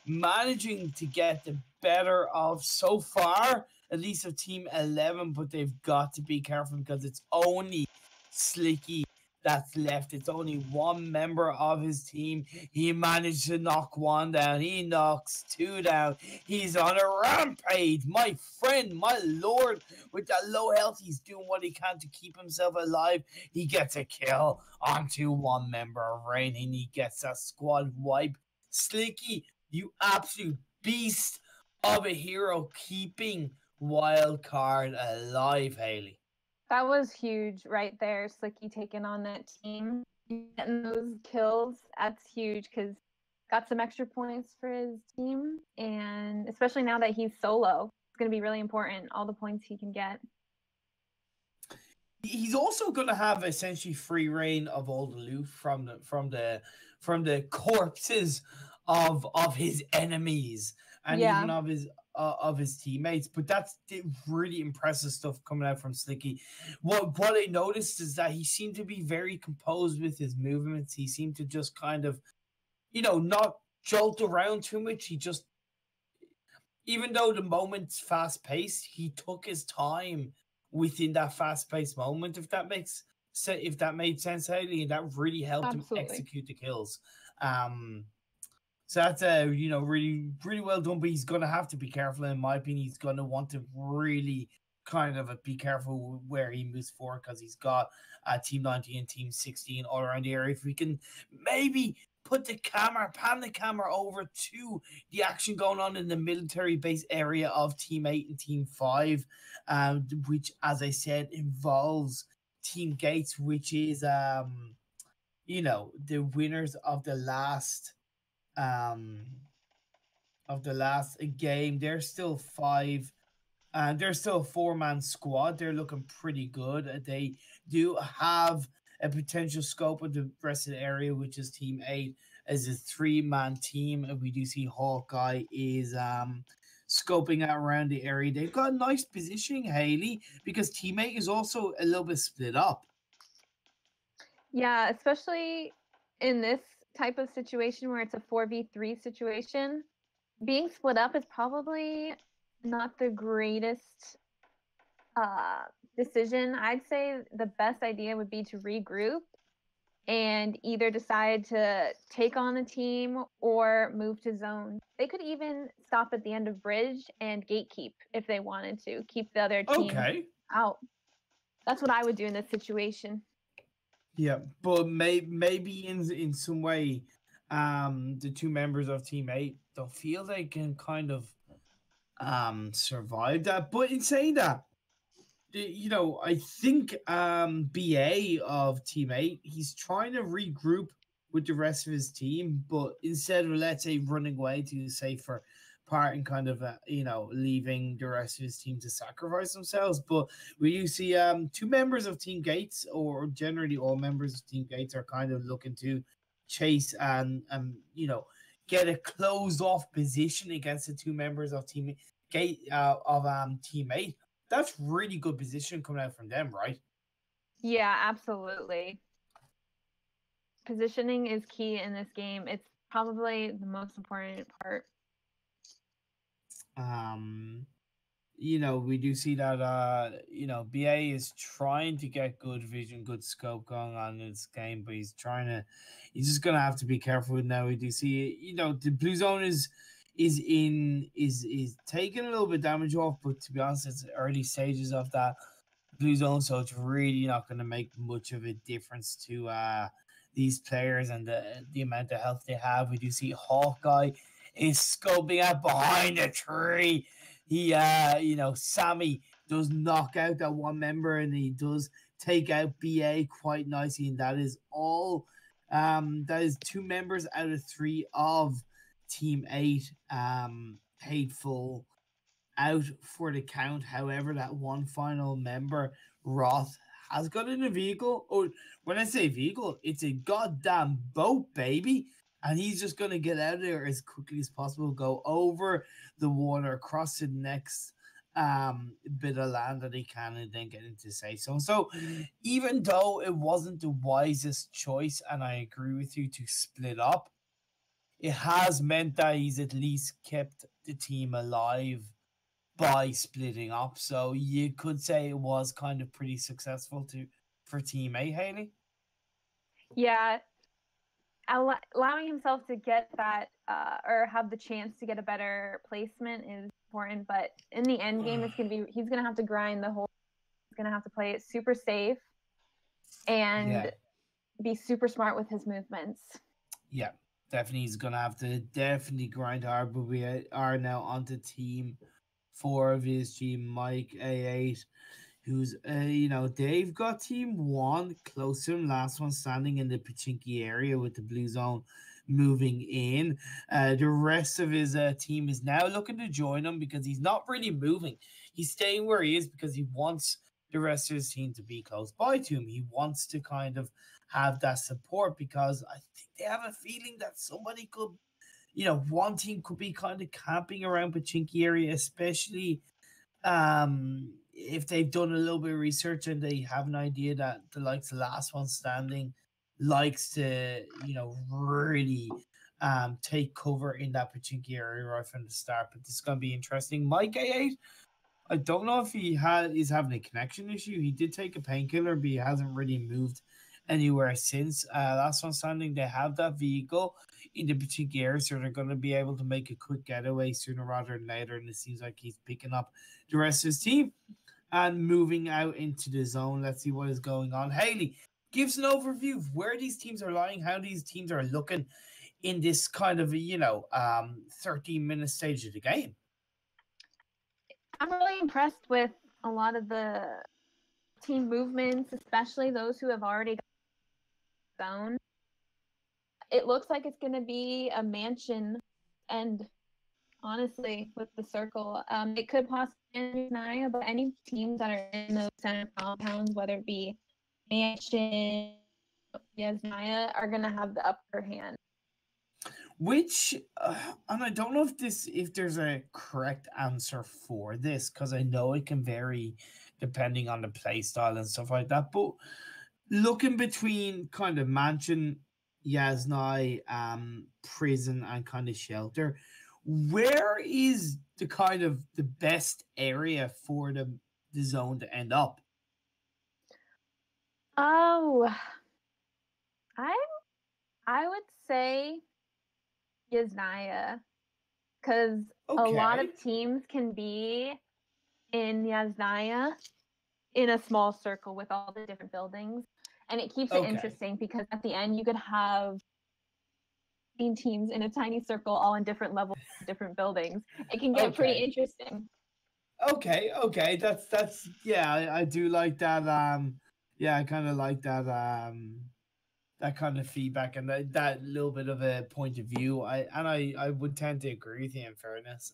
managing to get the better of, so far, at least of Team 11. But they've got to be careful because it's only Slicky that's left. It's only one member of his team. He managed to knock one down. He knocks 2 down. He's on a rampage. My friend, my lord, with that low health, he's doing what he can to keep himself alive. He gets a kill onto one member of Rain, and he gets a squad wipe. Slicky, you absolute beast of a hero, keeping Wildcard alive, Hailey. That was huge right there. Slicky taking on that team, getting those kills. That's huge because got some extra points for his team, and especially now that he's solo, it's going to be really important, all the points he can get. He's also going to have essentially free reign of all the loot from the corpses of his enemies, and even of his teammates. But that's really impressive stuff coming out from Slicky. What I noticed is that he seemed to be very composed with his movements. He seemed to just kind of, not jolt around too much. He just, even though the moment's fast paced, he took his time within that fast paced moment. If that made sense, Hailey, and that really helped him execute the kills. So that's really really well done. But he's gonna have to be careful, in my opinion. He's gonna want to really kind of be careful where he moves forward, because he's got Team 19 and Team 16 all around the area. If we can maybe pan the camera over to the action going on in the military base area of Team 8 and Team 5, which, as I said, involves Team Gates, which is the winners of the last game. They're still five. They're still a four-man squad. They're looking pretty good. They do have a potential scope of the rest of the area, which is Team 8 as a three-man team. And we do see Hawkeye is scoping out around the area. They've got a nice positioning, Hailey, because Team 8 is also a little bit split up. Yeah, especially in this type of situation where it's a 4v3 situation. Being split up is probably not the greatest decision. I'd say the best idea would be to regroup and either decide to take on a team or move to zone. They could even stop at the end of bridge and gatekeep if they wanted to, keep the other team out. That's what I would do in this situation. Yeah, but maybe in some way, the two members of Team 8 don't feel they can kind of survive that. But in saying that, I think BA of Team 8, he's trying to regroup with the rest of his team, but instead of, let's say, running away to safer part and kind of leaving the rest of his team to sacrifice themselves. But we see two members of Team Gates, or generally all members of Team Gates, are kind of looking to chase and get a closed off position against the two members of Team Gate Team 8. That's really good position coming out from them, right? Yeah, absolutely. Positioning is key in this game. It's probably the most important part. We do see that BA is trying to get good vision, good scope going on in this game, but he's just gonna have to be careful now. We do see the blue zone is taking a little bit of damage off, but to be honest, it's early stages of that blue zone, so it's really not gonna make much of a difference to these players and the amount of health they have. We do see Hawkeye is scoping out behind a tree. He Sammy does knock out that one member, and he does take out BA quite nicely, and that is all. That is two members out of three of Team 8 Hateful out for the count. However, that one final member, Roth, has got in a vehicle. Or when I say vehicle, it's a goddamn boat, baby. And he's just going to get out of there as quickly as possible, go over the water, across the next bit of land that he can, and then get into safe zone. So even though it wasn't the wisest choice, and I agree with you, to split up, it has meant that he's at least kept the team alive by splitting up. So you could say it was kind of pretty successful for Team 8, Hailey. Yeah. Allowing himself to get that or have the chance to get a better placement is important, but in the end game, he's gonna have to grind the whole. He's gonna have to play it super safe and be super smart with his movements. Yeah, definitely, he's gonna have to grind hard. But we are now on to Team 4 of VSG, Mike A8. Who's, they've got Team 1 close to him, last one standing in the Pachinki area with the blue zone moving in. The rest of his team is now looking to join him because he's not really moving. He's staying where he is because he wants the rest of his team to be close by to him. He wants to kind of have that support because I think they have a feeling that somebody could, one team could be kind of camping around Pachinki area, especially if they've done a little bit of research and they have an idea that the last one standing likes to, really take cover in that Pachinki area right from the start. But this is going to be interesting. Mike A8, I don't know if he is having a connection issue. He did take a painkiller, but he hasn't really moved anywhere since. Last one standing, they have that vehicle in the particular, so they're going to be able to make a quick getaway sooner rather than later. And it seems like he's picking up the rest of his team and moving out into the zone. Let's see what is going on. Hailey, gives an overview of where these teams are lying, how these teams are looking in this kind of 13-minute stage of the game. I'm really impressed with a lot of the team movements, especially those who have already got zone. It looks like it's going to be a mansion, and honestly, with the circle, it could possibly be Naya, but any teams that are in those center compounds, whether it be mansion, Naya, are going to have the upper hand. Which, and I don't know if there's a correct answer for this, because I know it can vary depending on the play style and stuff like that. But looking between kind of mansion, Yasnai, prison, and kind of shelter, where is the kind of the best area for the zone to end up? Oh, I would say Yasnaya, because a lot of teams can be in Yasnaya in a small circle with all the different buildings, and it keeps it interesting because at the end you could have teams in a tiny circle all in different levels, different buildings. It can get pretty interesting. Okay, that's yeah, I do like that. Yeah, I kind of like that. That kind of feedback and that little bit of a point of view. I would tend to agree with you in fairness.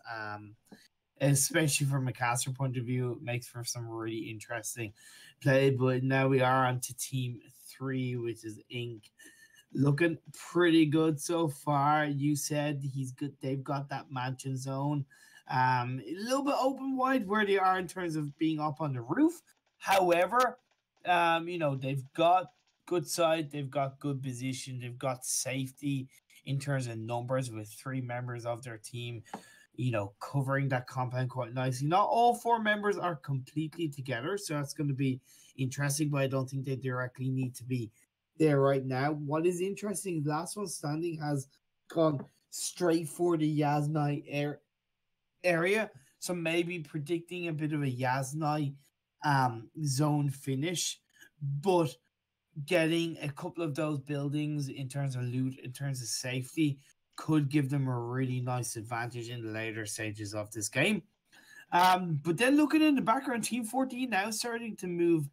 Especially from a caster point of view, it makes for some really interesting play. But now we are on to team 3, which is Inc. Looking pretty good so far. You said he's good. They've got that mansion zone. A little bit open wide where they are in terms of being up on the roof. However, they've got good side, they've got good position, they've got safety in terms of numbers with 3 members of their team, covering that compound quite nicely. Not all 4 members are completely together, so that's going to be interesting, but I don't think they directly need to be there right now. What is interesting, last one standing has gone straight for the Yasnai area, so maybe predicting a bit of a Yasnai zone finish, but getting a couple of those buildings in terms of loot, in terms of safety, could give them a really nice advantage in the later stages of this game. But then looking in the background, Team 14 now starting to move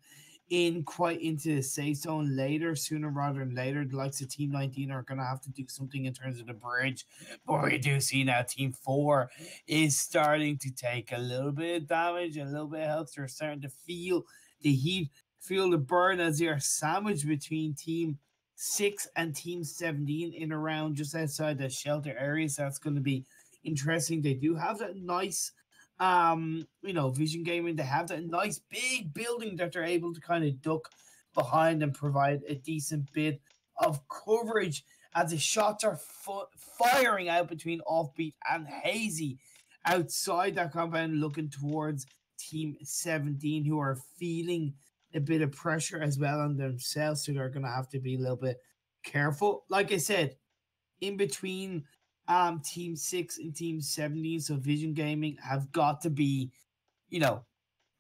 in quite into the safe zone later, sooner rather than later. The likes of Team 19 are going to have to do something in terms of the bridge. But we do see now Team 4 is starting to take a little bit of damage and a little bit of health. They're starting to feel the heat, feel the burn as they are sandwiched between Team 6 and Team 17 in around just outside the shelter area. So that's going to be interesting. They do have that nice Vision Gaming, they have that nice big building that they're able to kind of duck behind and provide a decent bit of coverage as the shots are firing out between Offbeat and Hazy outside that compound, looking towards Team 17, who are feeling a bit of pressure as well on themselves, so they're going to have to be a little bit careful. Like I said, in between Team 6 and Team 17, so Vision Gaming have got to be,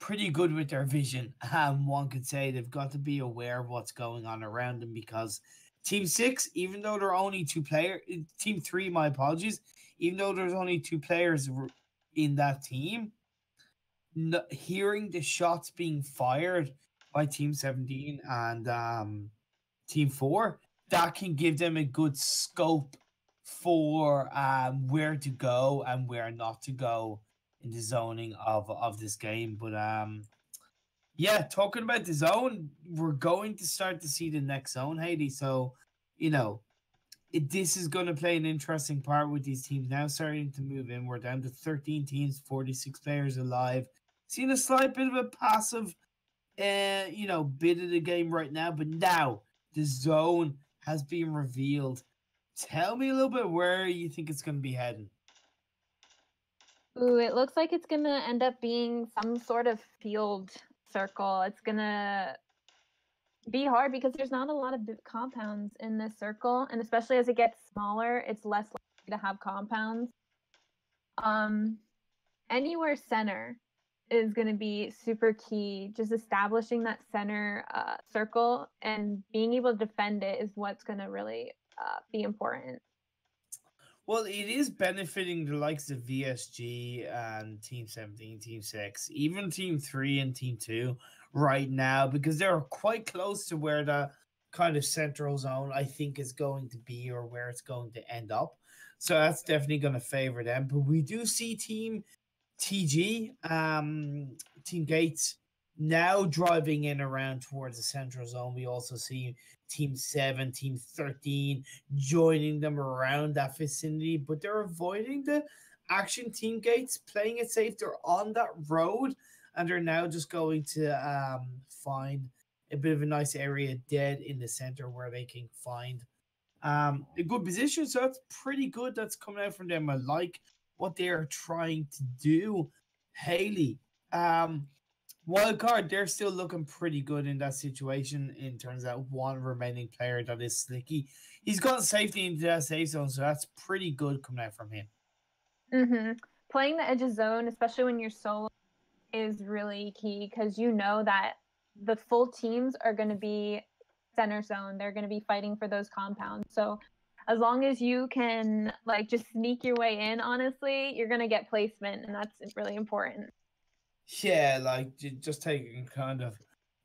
pretty good with their vision. One could say they've got to be aware of what's going on around them, because Team 6, even though there are only 2 players, Team 3, my apologies, even though there's only 2 players in that team, hearing the shots being fired by Team 17 and Team 4, that can give them a good scope for where to go and where not to go in the zoning of this game. But yeah, talking about the zone, we're going to start to see the next zone, Hailey. So, this is going to play an interesting part with these teams now starting to move in. We're down to 13 teams, 46 players alive. Seeing a slight bit of a passive, bit of the game right now, but now the zone has been revealed. Tell me a little bit where you think it's going to be heading. Ooh, it looks like it's going to end up being some sort of field circle. It's going to be hard because there's not a lot of compounds in this circle, and especially as it gets smaller, it's less likely to have compounds. Anywhere center is going to be super key. Just establishing that center circle and being able to defend it is what's going to really be important. Well, it is benefiting the likes of VSG and Team 17, Team 6, even Team 3 and Team 2 right now, because they're quite close to where the kind of central zone I think is going to be, or where it's going to end up. So that's definitely going to favor them. But we do see Team TG, Team Gates now driving in around towards the central zone. We also see Team 7, Team 13 joining them around that vicinity, but they're avoiding the action. Team Gates playing it safe. They're on that road, and they're now just going to find a bit of a nice area dead in the center where they can find a good position. So that's pretty good. That's coming out from them. I like what they are trying to do. Hailey, wildcard, they're still looking pretty good in that situation in terms of one remaining player, that is Slicky. He's got safety into that safe zone, so that's pretty good coming out from him. Playing the edge of zone, especially when you're solo, is really key because you know that the full teams are going to be center zone. They're going to be fighting for those compounds. So as long as you can just sneak your way in, honestly, you're going to get placement, and that's really important. Yeah, just taking kind of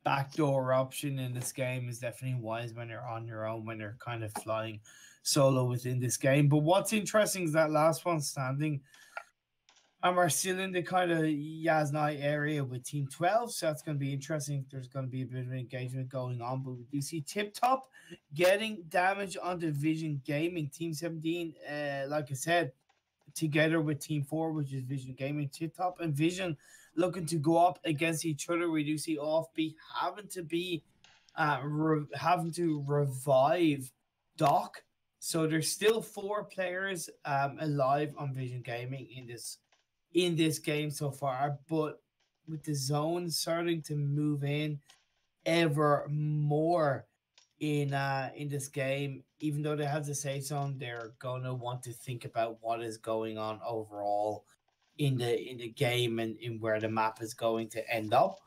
backdoor option in this game is definitely wise when you're on your own, when you're kind of flying solo within this game. But what's interesting is that last one standing, we're still in the kind of Yasnai area with Team 12, so that's going to be interesting. There's going to be a bit of engagement going on, but we do see Tip Top getting damage onto Vision Gaming. Team 17, like I said, together with Team 4, which is Vision Gaming, Tip Top and Vision looking to go up against each other. We do see Offbeat having to revive Doc. So there's still 4 players alive on Vision Gaming in this game so far, but with the zone starting to move in ever more in this game, even though they have the safe zone, they're gonna want to think about what is going on overall in the game and in where the map is going to end up.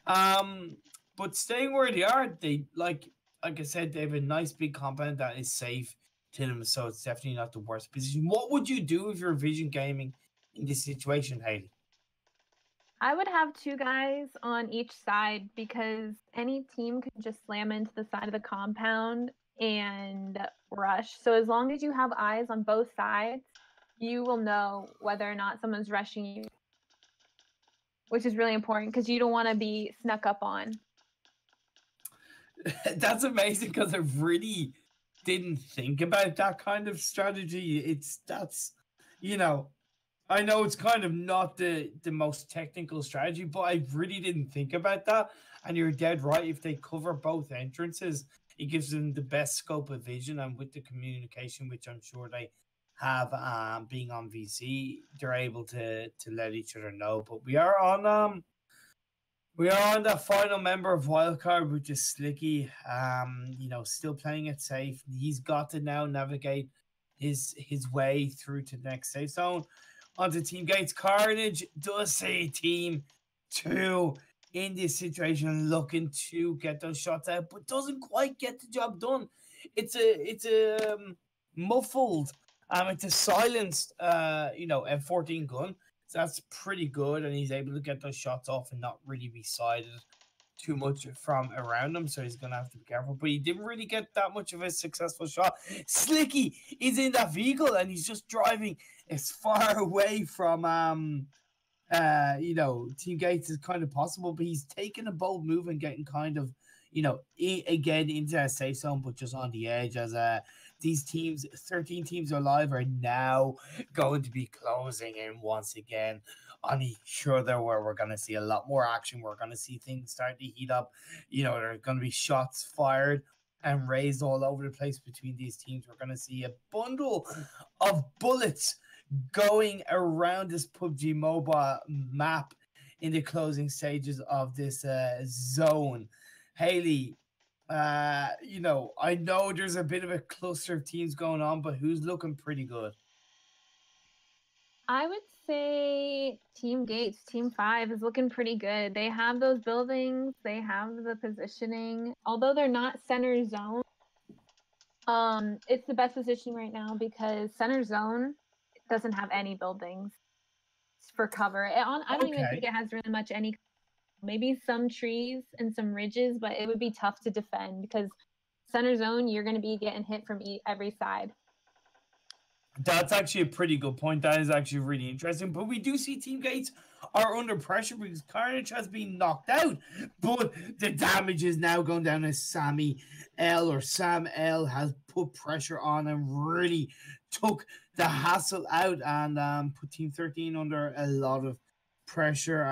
But staying where they are, they like I said, they have a nice big compound that is safe to them, so it's definitely not the worst position. What would you do if you're Vision Gaming in this situation, Hailey? I would have 2 guys on each side because any team can just slam into the side of the compound and rush. So as long as you have eyes on both sides, you will know whether or not someone's rushing you, which is really important because you don't want to be snuck up on. That's amazing because I really didn't think about that kind of strategy. I know it's kind of not the most technical strategy, but I really didn't think about that. And you're dead right. If they cover both entrances, it gives them the best scope of vision, and with the communication, which I'm sure they have, being on VC, they're able to let each other know. But we are on the final member of Wildcard, which is Slicky. Still playing it safe. He's got to now navigate his way through to the next safe zone. Onto Team Gates. Carnage does say Team 2 in this situation, looking to get those shots out, but doesn't quite get the job done. It's a muffled, it's a silenced, F14 gun. So that's pretty good, and he's able to get those shots off and not really be sighted too much from around him, so he's going to have to be careful. But he didn't really get that much of a successful shot. Slicky is in that vehicle, and he's just driving as far away from Team Gates as kind of possible, but he's taking a bold move and getting kind of, again into a safe zone, but just on the edge, as these teams, 13 teams alive, are now going to be closing in once again on each other, where we're going to see a lot more action. We're going to see things start to heat up. There are going to be shots fired and raised all over the place between these teams. We're going to see a bundle of bullets going around this PUBG Mobile map in the closing stages of this zone. Hailey, You know, I know there's a bit of a cluster of teams going on, but who's looking pretty good? I would say Team Gates, Team 5 is looking pretty good. They have those buildings, they have the positioning. Although they're not center zone, it's the best position right now because center zone doesn't have any buildings for cover. I don't even think it has really much any, maybe some trees and some ridges, but it would be tough to defend because center zone, you're going to be getting hit from every side. That's actually a pretty good point. That is actually really interesting. But we do see Team Gates are under pressure because Carnage has been knocked out. But the damage is now going down as Sammy L, or Sam L, has put pressure on and really took the hassle out and put Team 13 under a lot of pressure.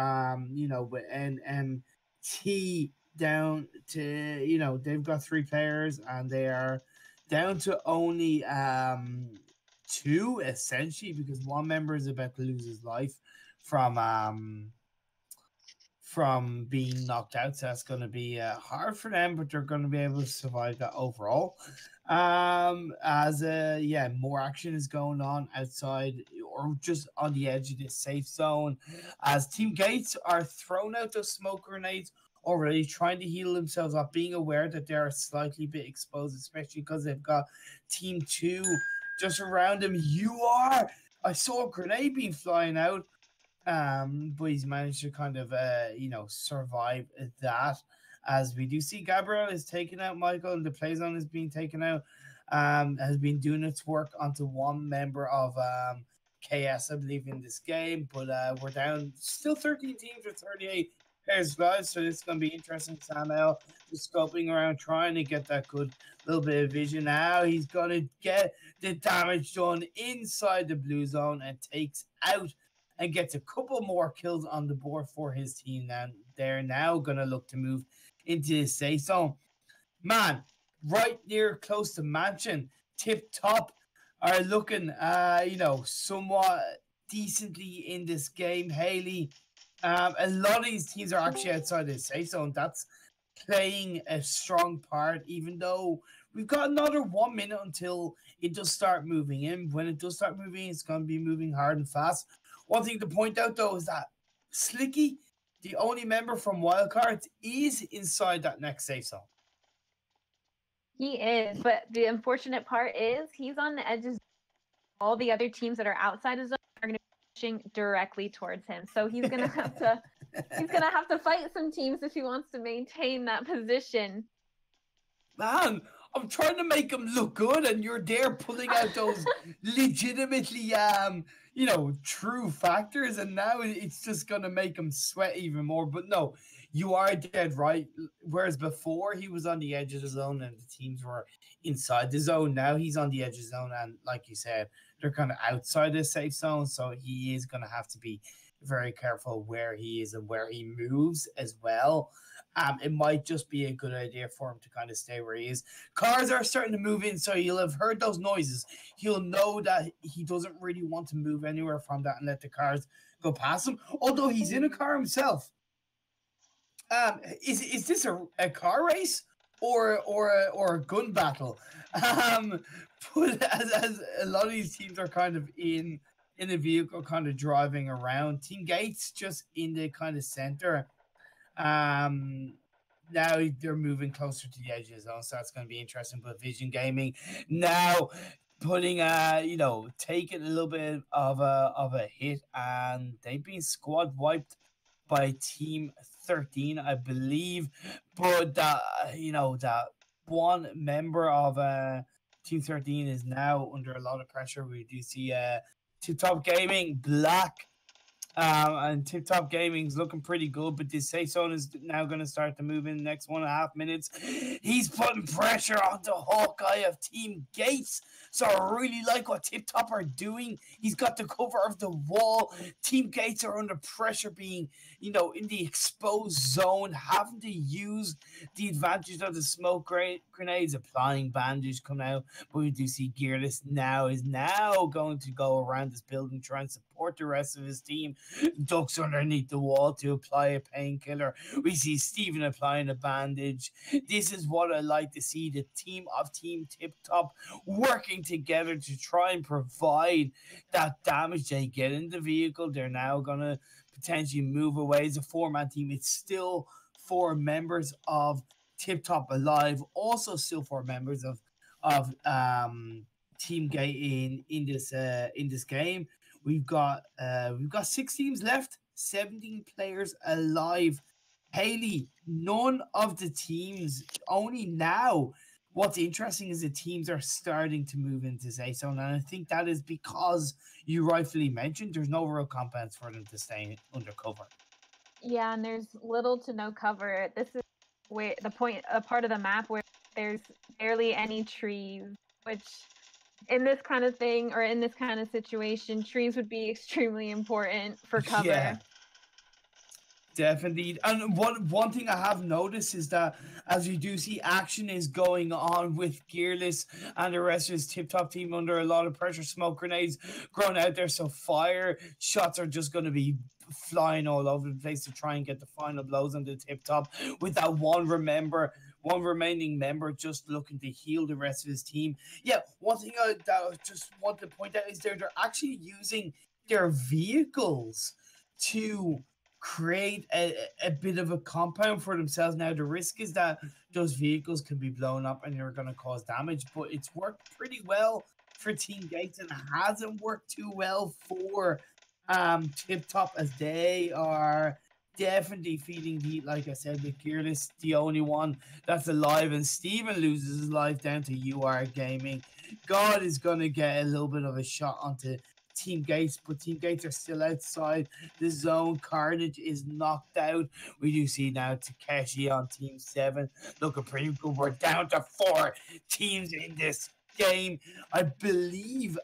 You know, with NMT down to, you know, they've got 3 players and they are down to only 2 essentially, because one member is about to lose his life from being knocked out, so that's going to be hard for them, but they're going to be able to survive that overall. As yeah, more action is going on outside or just on the edge of this safe zone, as Team Gates are throwing out those smoke grenades already, trying to heal themselves up, being aware that they're slightly bit exposed, especially because they've got Team 2 just around him. I saw a grenade being flying out, but he's managed to kind of you know, survive that. As we do see Gabriel is taken out, Michael, and the play zone is being taken out. Has been doing its work onto one member of KS, I believe, in this game, but we're down still 13 teams with 38 players live, so it's going to be interesting. Sam L just scoping around, trying to get that good little bit of vision. Now he's going to get the damage done inside the blue zone and takes out and gets a couple more kills on the board for his team. Now they're now going to look to move into the safe zone. Man, right near close to Mansion, Tip Top are looking, you know, somewhat decently in this game. Hailey, a lot of these teams are actually outside the safe zone. That's playing a strong part, even though we've got another 1 minute until it does start moving in. When it does start moving, it's going to be moving hard and fast. One thing to point out, though, is that Slicky, the only member from Wildcards, is inside that next safe zone. He is, but the unfortunate part is he's on the edges. All the other teams that are outside his zone are going to be pushing directly towards him. So he's going to have to fight some teams if he wants to maintain that position. Man, I'm trying to make him look good, and you're there pulling out those legitimately, you know, true factors, and now it's just gonna make him sweat even more. But no, you are dead right. Whereas before he was on the edge of the zone and the teams were inside the zone, now he's on the edge of the zone, and like you said, they're kind of outside the safe zone, so he is gonna have to be very careful where he is and where he moves as well. It might just be a good idea for him to kind of stay where he is. Cars are starting to move in, so you'll have heard those noises. He'll know that he doesn't really want to move anywhere from that and let the cars go past him, although he's in a car himself. Is this a car race or a gun battle? But as a lot of these teams are kind of in a vehicle, kind of driving around. Team Gates just in the kind of center. Now they're moving closer to the edges, so that's going to be interesting. But Vision Gaming now putting you know, taking a little bit of a hit, and they've been squad wiped by Team 13, I believe. But you know, that one member of Team 13 is now under a lot of pressure. We do see Tip Top Gaming Black. And Tip Top Gaming's looking pretty good, but this safe zone is now going to start to move in the next 1.5 minutes. He's putting pressure on the Hawkeye of Team Gates, so I really like what Tip Top are doing. He's got the cover of the wall. Team Gates are under pressure, being, you know, in the exposed zone, having to use the advantage of the smoke grenades, applying bandage coming out. But we do see Gearless now is now going to go around this building, trying to support the rest of his team. ducks underneath the wall to apply a painkiller. We see Steven applying a bandage. This is what I like to see, the team of Team Tip Top working together to try and provide that damage. They get in the vehicle. They're now going to potentially move away as a four-man team. It's still 4 members of Tip Top alive. Also still 4 members of Team Gate in this game. We've got 6 teams left, 17 players alive. Hailey, none of the teams, only now. What's interesting is the teams are starting to move into safe zone, and I think that is because you rightfully mentioned there's no real compounds for them to stay under cover. Yeah, and there's little to no cover. This is where a part of the map where there's barely any trees, which in this kind of thing or in this kind of situation, trees would be extremely important for cover. Yeah. Definitely. And one thing I have noticed is that as you do see action is going on with Gearless and the rest of his Tip Top team under a lot of pressure, smoke grenades grown out there, so fire shots are just going to be flying all over the place to try and get the final blows on the Tip Top, with that one remaining member just looking to heal the rest of his team. Yeah, one thing that I just want to point out is they're actually using their vehicles to create a bit of a compound for themselves. Now, the risk is that those vehicles can be blown up and they're going to cause damage, but it's worked pretty well for Team Gates, and it hasn't worked too well for Tip Top, as they are definitely feeling the heat. Like I said, with Gearless, the only one that's alive, and Steven loses his life down to UR Gaming. God is going to get a little bit of a shot onto Team Gates, but Team Gates are still outside the zone. Carnage is knocked out. We do see now Takeshi on Team 7 looking pretty good. We're down to 4 teams in this game. I believe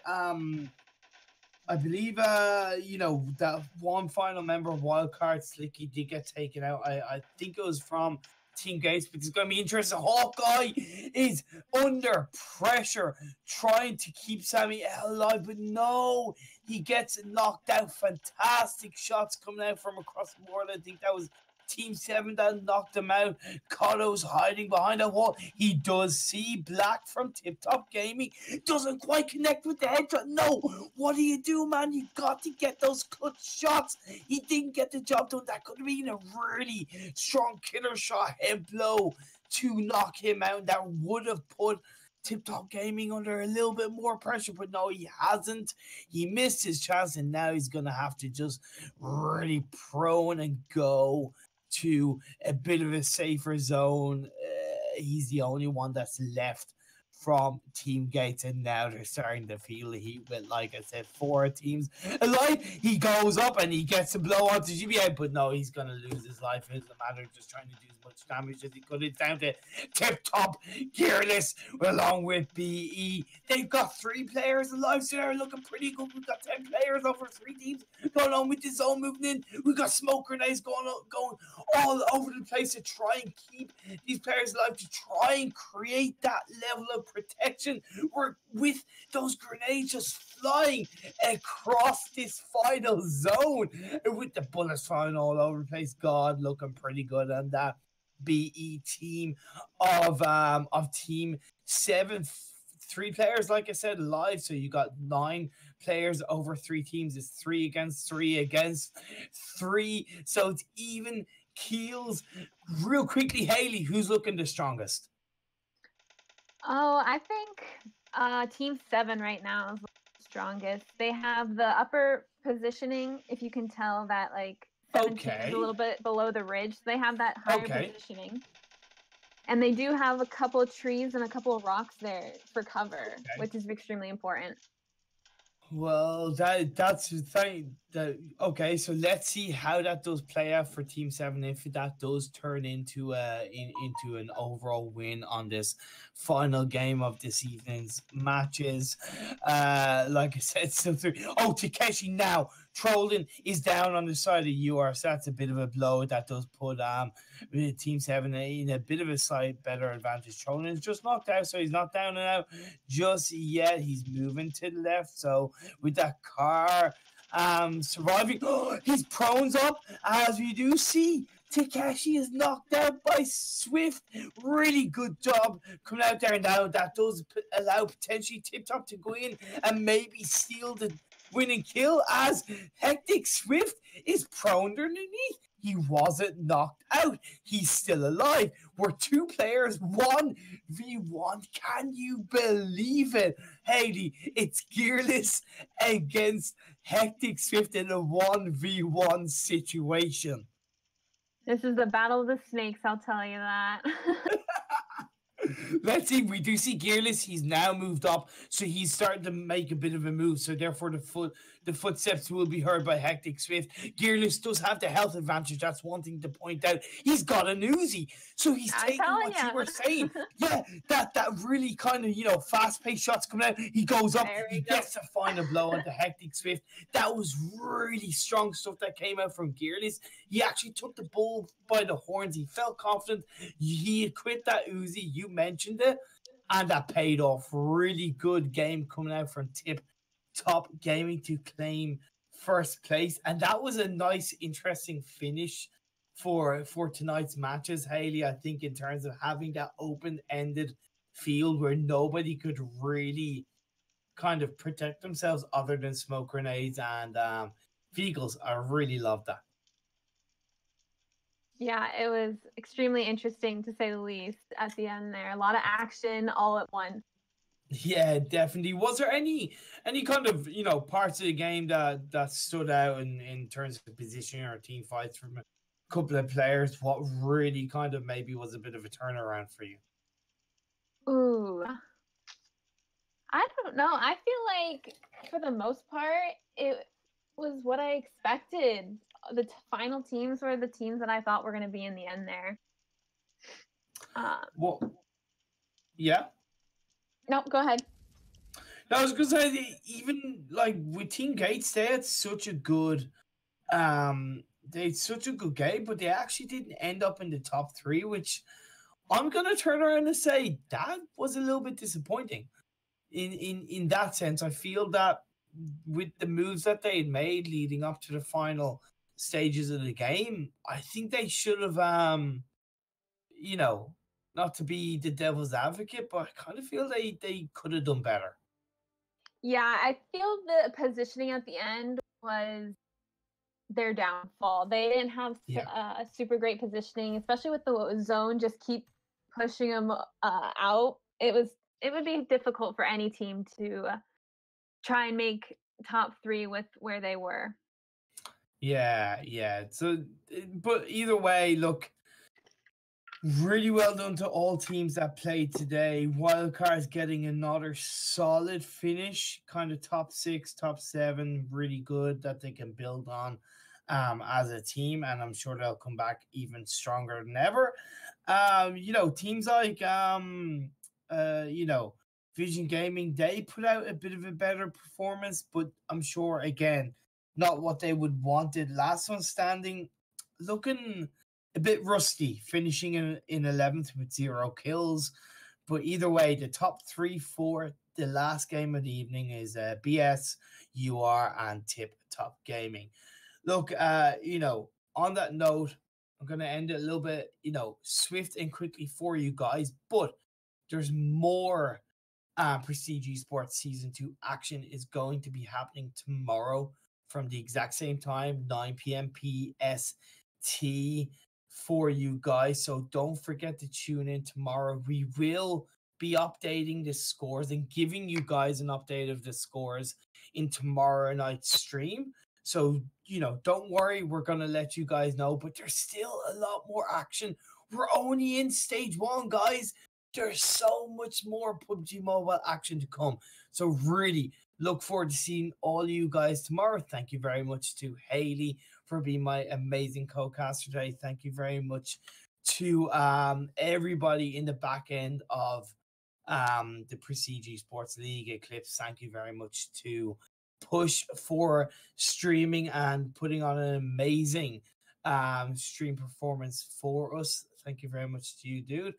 you know, that one final member of Wildcard, Slicky, did get taken out. I think it was from Team Gates, but it's going to be interesting. Hawkeye is under pressure, trying to keep Sammy alive, but no, he gets knocked out. Fantastic shots coming out from across the board. I think that was Team 7 that knocked him out. Cotto's hiding behind a wall. He does see Black from Tip Top Gaming. Doesn't quite connect with the headshot. No, what do you do, man? You got to get those clutch shots. He didn't get the job done. That could have been a really strong killer shot, head blow, to knock him out. That would have put Tip Top Gaming under a little bit more pressure, but no, he hasn't. He missed his chance, and now he's going to have to just really prone and go to a bit of a safer zone. He's the only one that's left from Team Gates, and now they're starting to feel the heat with, like I said, 4 teams alive. He goes up and he gets a blow onto GBA, but no, he's going to lose his life. It doesn't matter, just trying to do as much damage as he could. It's down to Tip Top, Gearless, along with BE. They've got 3 players alive, so they're looking pretty good. We've got 10 players over 3 teams going on with the zone moving in. We've got smoke grenades going all over the place to try and keep these players alive, to try and create that level of protection. We're with those grenades just flying across this final zone, and with the bullets flying all over the place. God, looking pretty good on that BE team of Team 7. 3 players, like I said, live. So you got 9 players over 3 teams. It's 3 against 3 against 3. So it's even keels. Real quickly, Hailey, who's looking the strongest? Oh, I think Team 7 right now is the strongest. They have the upper positioning, if you can tell that, like, 17 is a little bit below the ridge. So they have that higher positioning. And they do have a couple of trees and a couple of rocks there for cover, which is extremely important. Well, that's the thing. Okay, so let's see how that does play out for Team 7. If that does turn into into an overall win on this final game of this evening's matches. Like I said, so Takeshi now trolling is down on the side of UR, so that's a bit of a blow. That does put Team 7 in a bit of a slight better advantage. Trolling is just knocked out, so he's not down and out just yet. He's moving to the left, so with that car surviving. His prone's up, as we do see. Takeshi is knocked out by Swift. Really good job coming out there now. That does allow potentially Tip Top to go in and maybe steal the winning kill, as Hectic Swift is prone underneath. He wasn't knocked out. He's still alive. We're 2 players, 1v1. Can you believe it? Hailey, it's Gearless against Hectic Swift in a 1v1 situation. This is the battle of the snakes, I'll tell you that. Let's see. We do see Gearless. He's now moved up, so he's starting to make a bit of a move. So therefore, the footsteps will be heard by Hectic Swift. Gearless does have the health advantage. That's one thing to point out. He's got an Uzi, so he's taking what you were saying. Yeah, that really kind of fast-paced shots coming out. He goes up. He gets a final blow onto Hectic Swift. That was really strong stuff that came out from Gearless. He actually took the bull by the horns. He felt confident. He had quit that Uzi. You mentioned it, and that paid off. Really good game coming out from Tip Top Gaming to claim first place, and that was a nice, interesting finish for tonight's matches, Hailey. I think in terms of having that open-ended field where nobody could really kind of protect themselves other than smoke grenades and vehicles. I really love that. Yeah, it was extremely interesting, to say the least, at the end there. A lot of action all at once. Yeah, definitely. Was there any kind of, parts of the game that stood out in terms of positioning or team fights from a couple of players? What really kind of maybe was a bit of a turnaround for you? Ooh. I don't know. I feel like, for the most part, it was what I expected. The final teams were the teams that I thought were going to be in the end there. Yeah. No, go ahead. No, I was going to say, even like with Team Gates, they had such a good game, but they actually didn't end up in the top 3, which I'm going to turn around and say that was a little bit disappointing. In that sense, I feel that with the moves that they had made leading up to the final stages of the game, I think they should have, not to be the devil's advocate, but I kind of feel they could have done better. Yeah, I feel the positioning at the end was their downfall. They didn't have a super great positioning, especially with the zone. Just keep pushing them out. It would be difficult for any team to try and make top 3 with where they were. Yeah. So, but either way, look, really well done to all teams that played today. Wildcards getting another solid finish, kind of top 6, top 7, really good that they can build on as a team, and I'm sure they'll come back even stronger than ever. Teams like Vision Gaming, they put out a bit of a better performance, but I'm sure again, not what they would wanted. Last one standing, looking a bit rusty, finishing in 11th with 0 kills. But either way, the top 3 for the last game of the evening is BS, UR, and Tip Top Gaming. Look, on that note, I'm going to end it a little bit, swift and quickly for you guys, but there's more Prestige Esports Season 2 action is going to be happening tomorrow from the exact same time, 9 p.m. PST for you guys. So don't forget to tune in tomorrow. We will be updating the scores and giving you guys an update of the scores in tomorrow night's stream. So, don't worry, we're going to let you guys know, but there's still a lot more action. We're only in stage 1, guys. There's so much more PUBG Mobile action to come. So really look forward to seeing all you guys tomorrow. Thank you very much to Hailey for being my amazing co-caster today. Thank you very much to everybody in the back end of the Prestige Esports League Eclipse. Thank you very much to Push for streaming and putting on an amazing stream performance for us. Thank you very much to you, dude.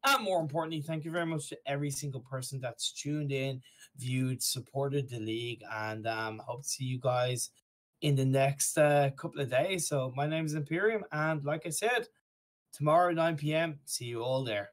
And more importantly, thank you very much to every single person that's tuned in, viewed, supported the league, and hope to see you guys in the next couple of days. So my name is Imperium, and like I said, tomorrow 9 p.m. see you all there.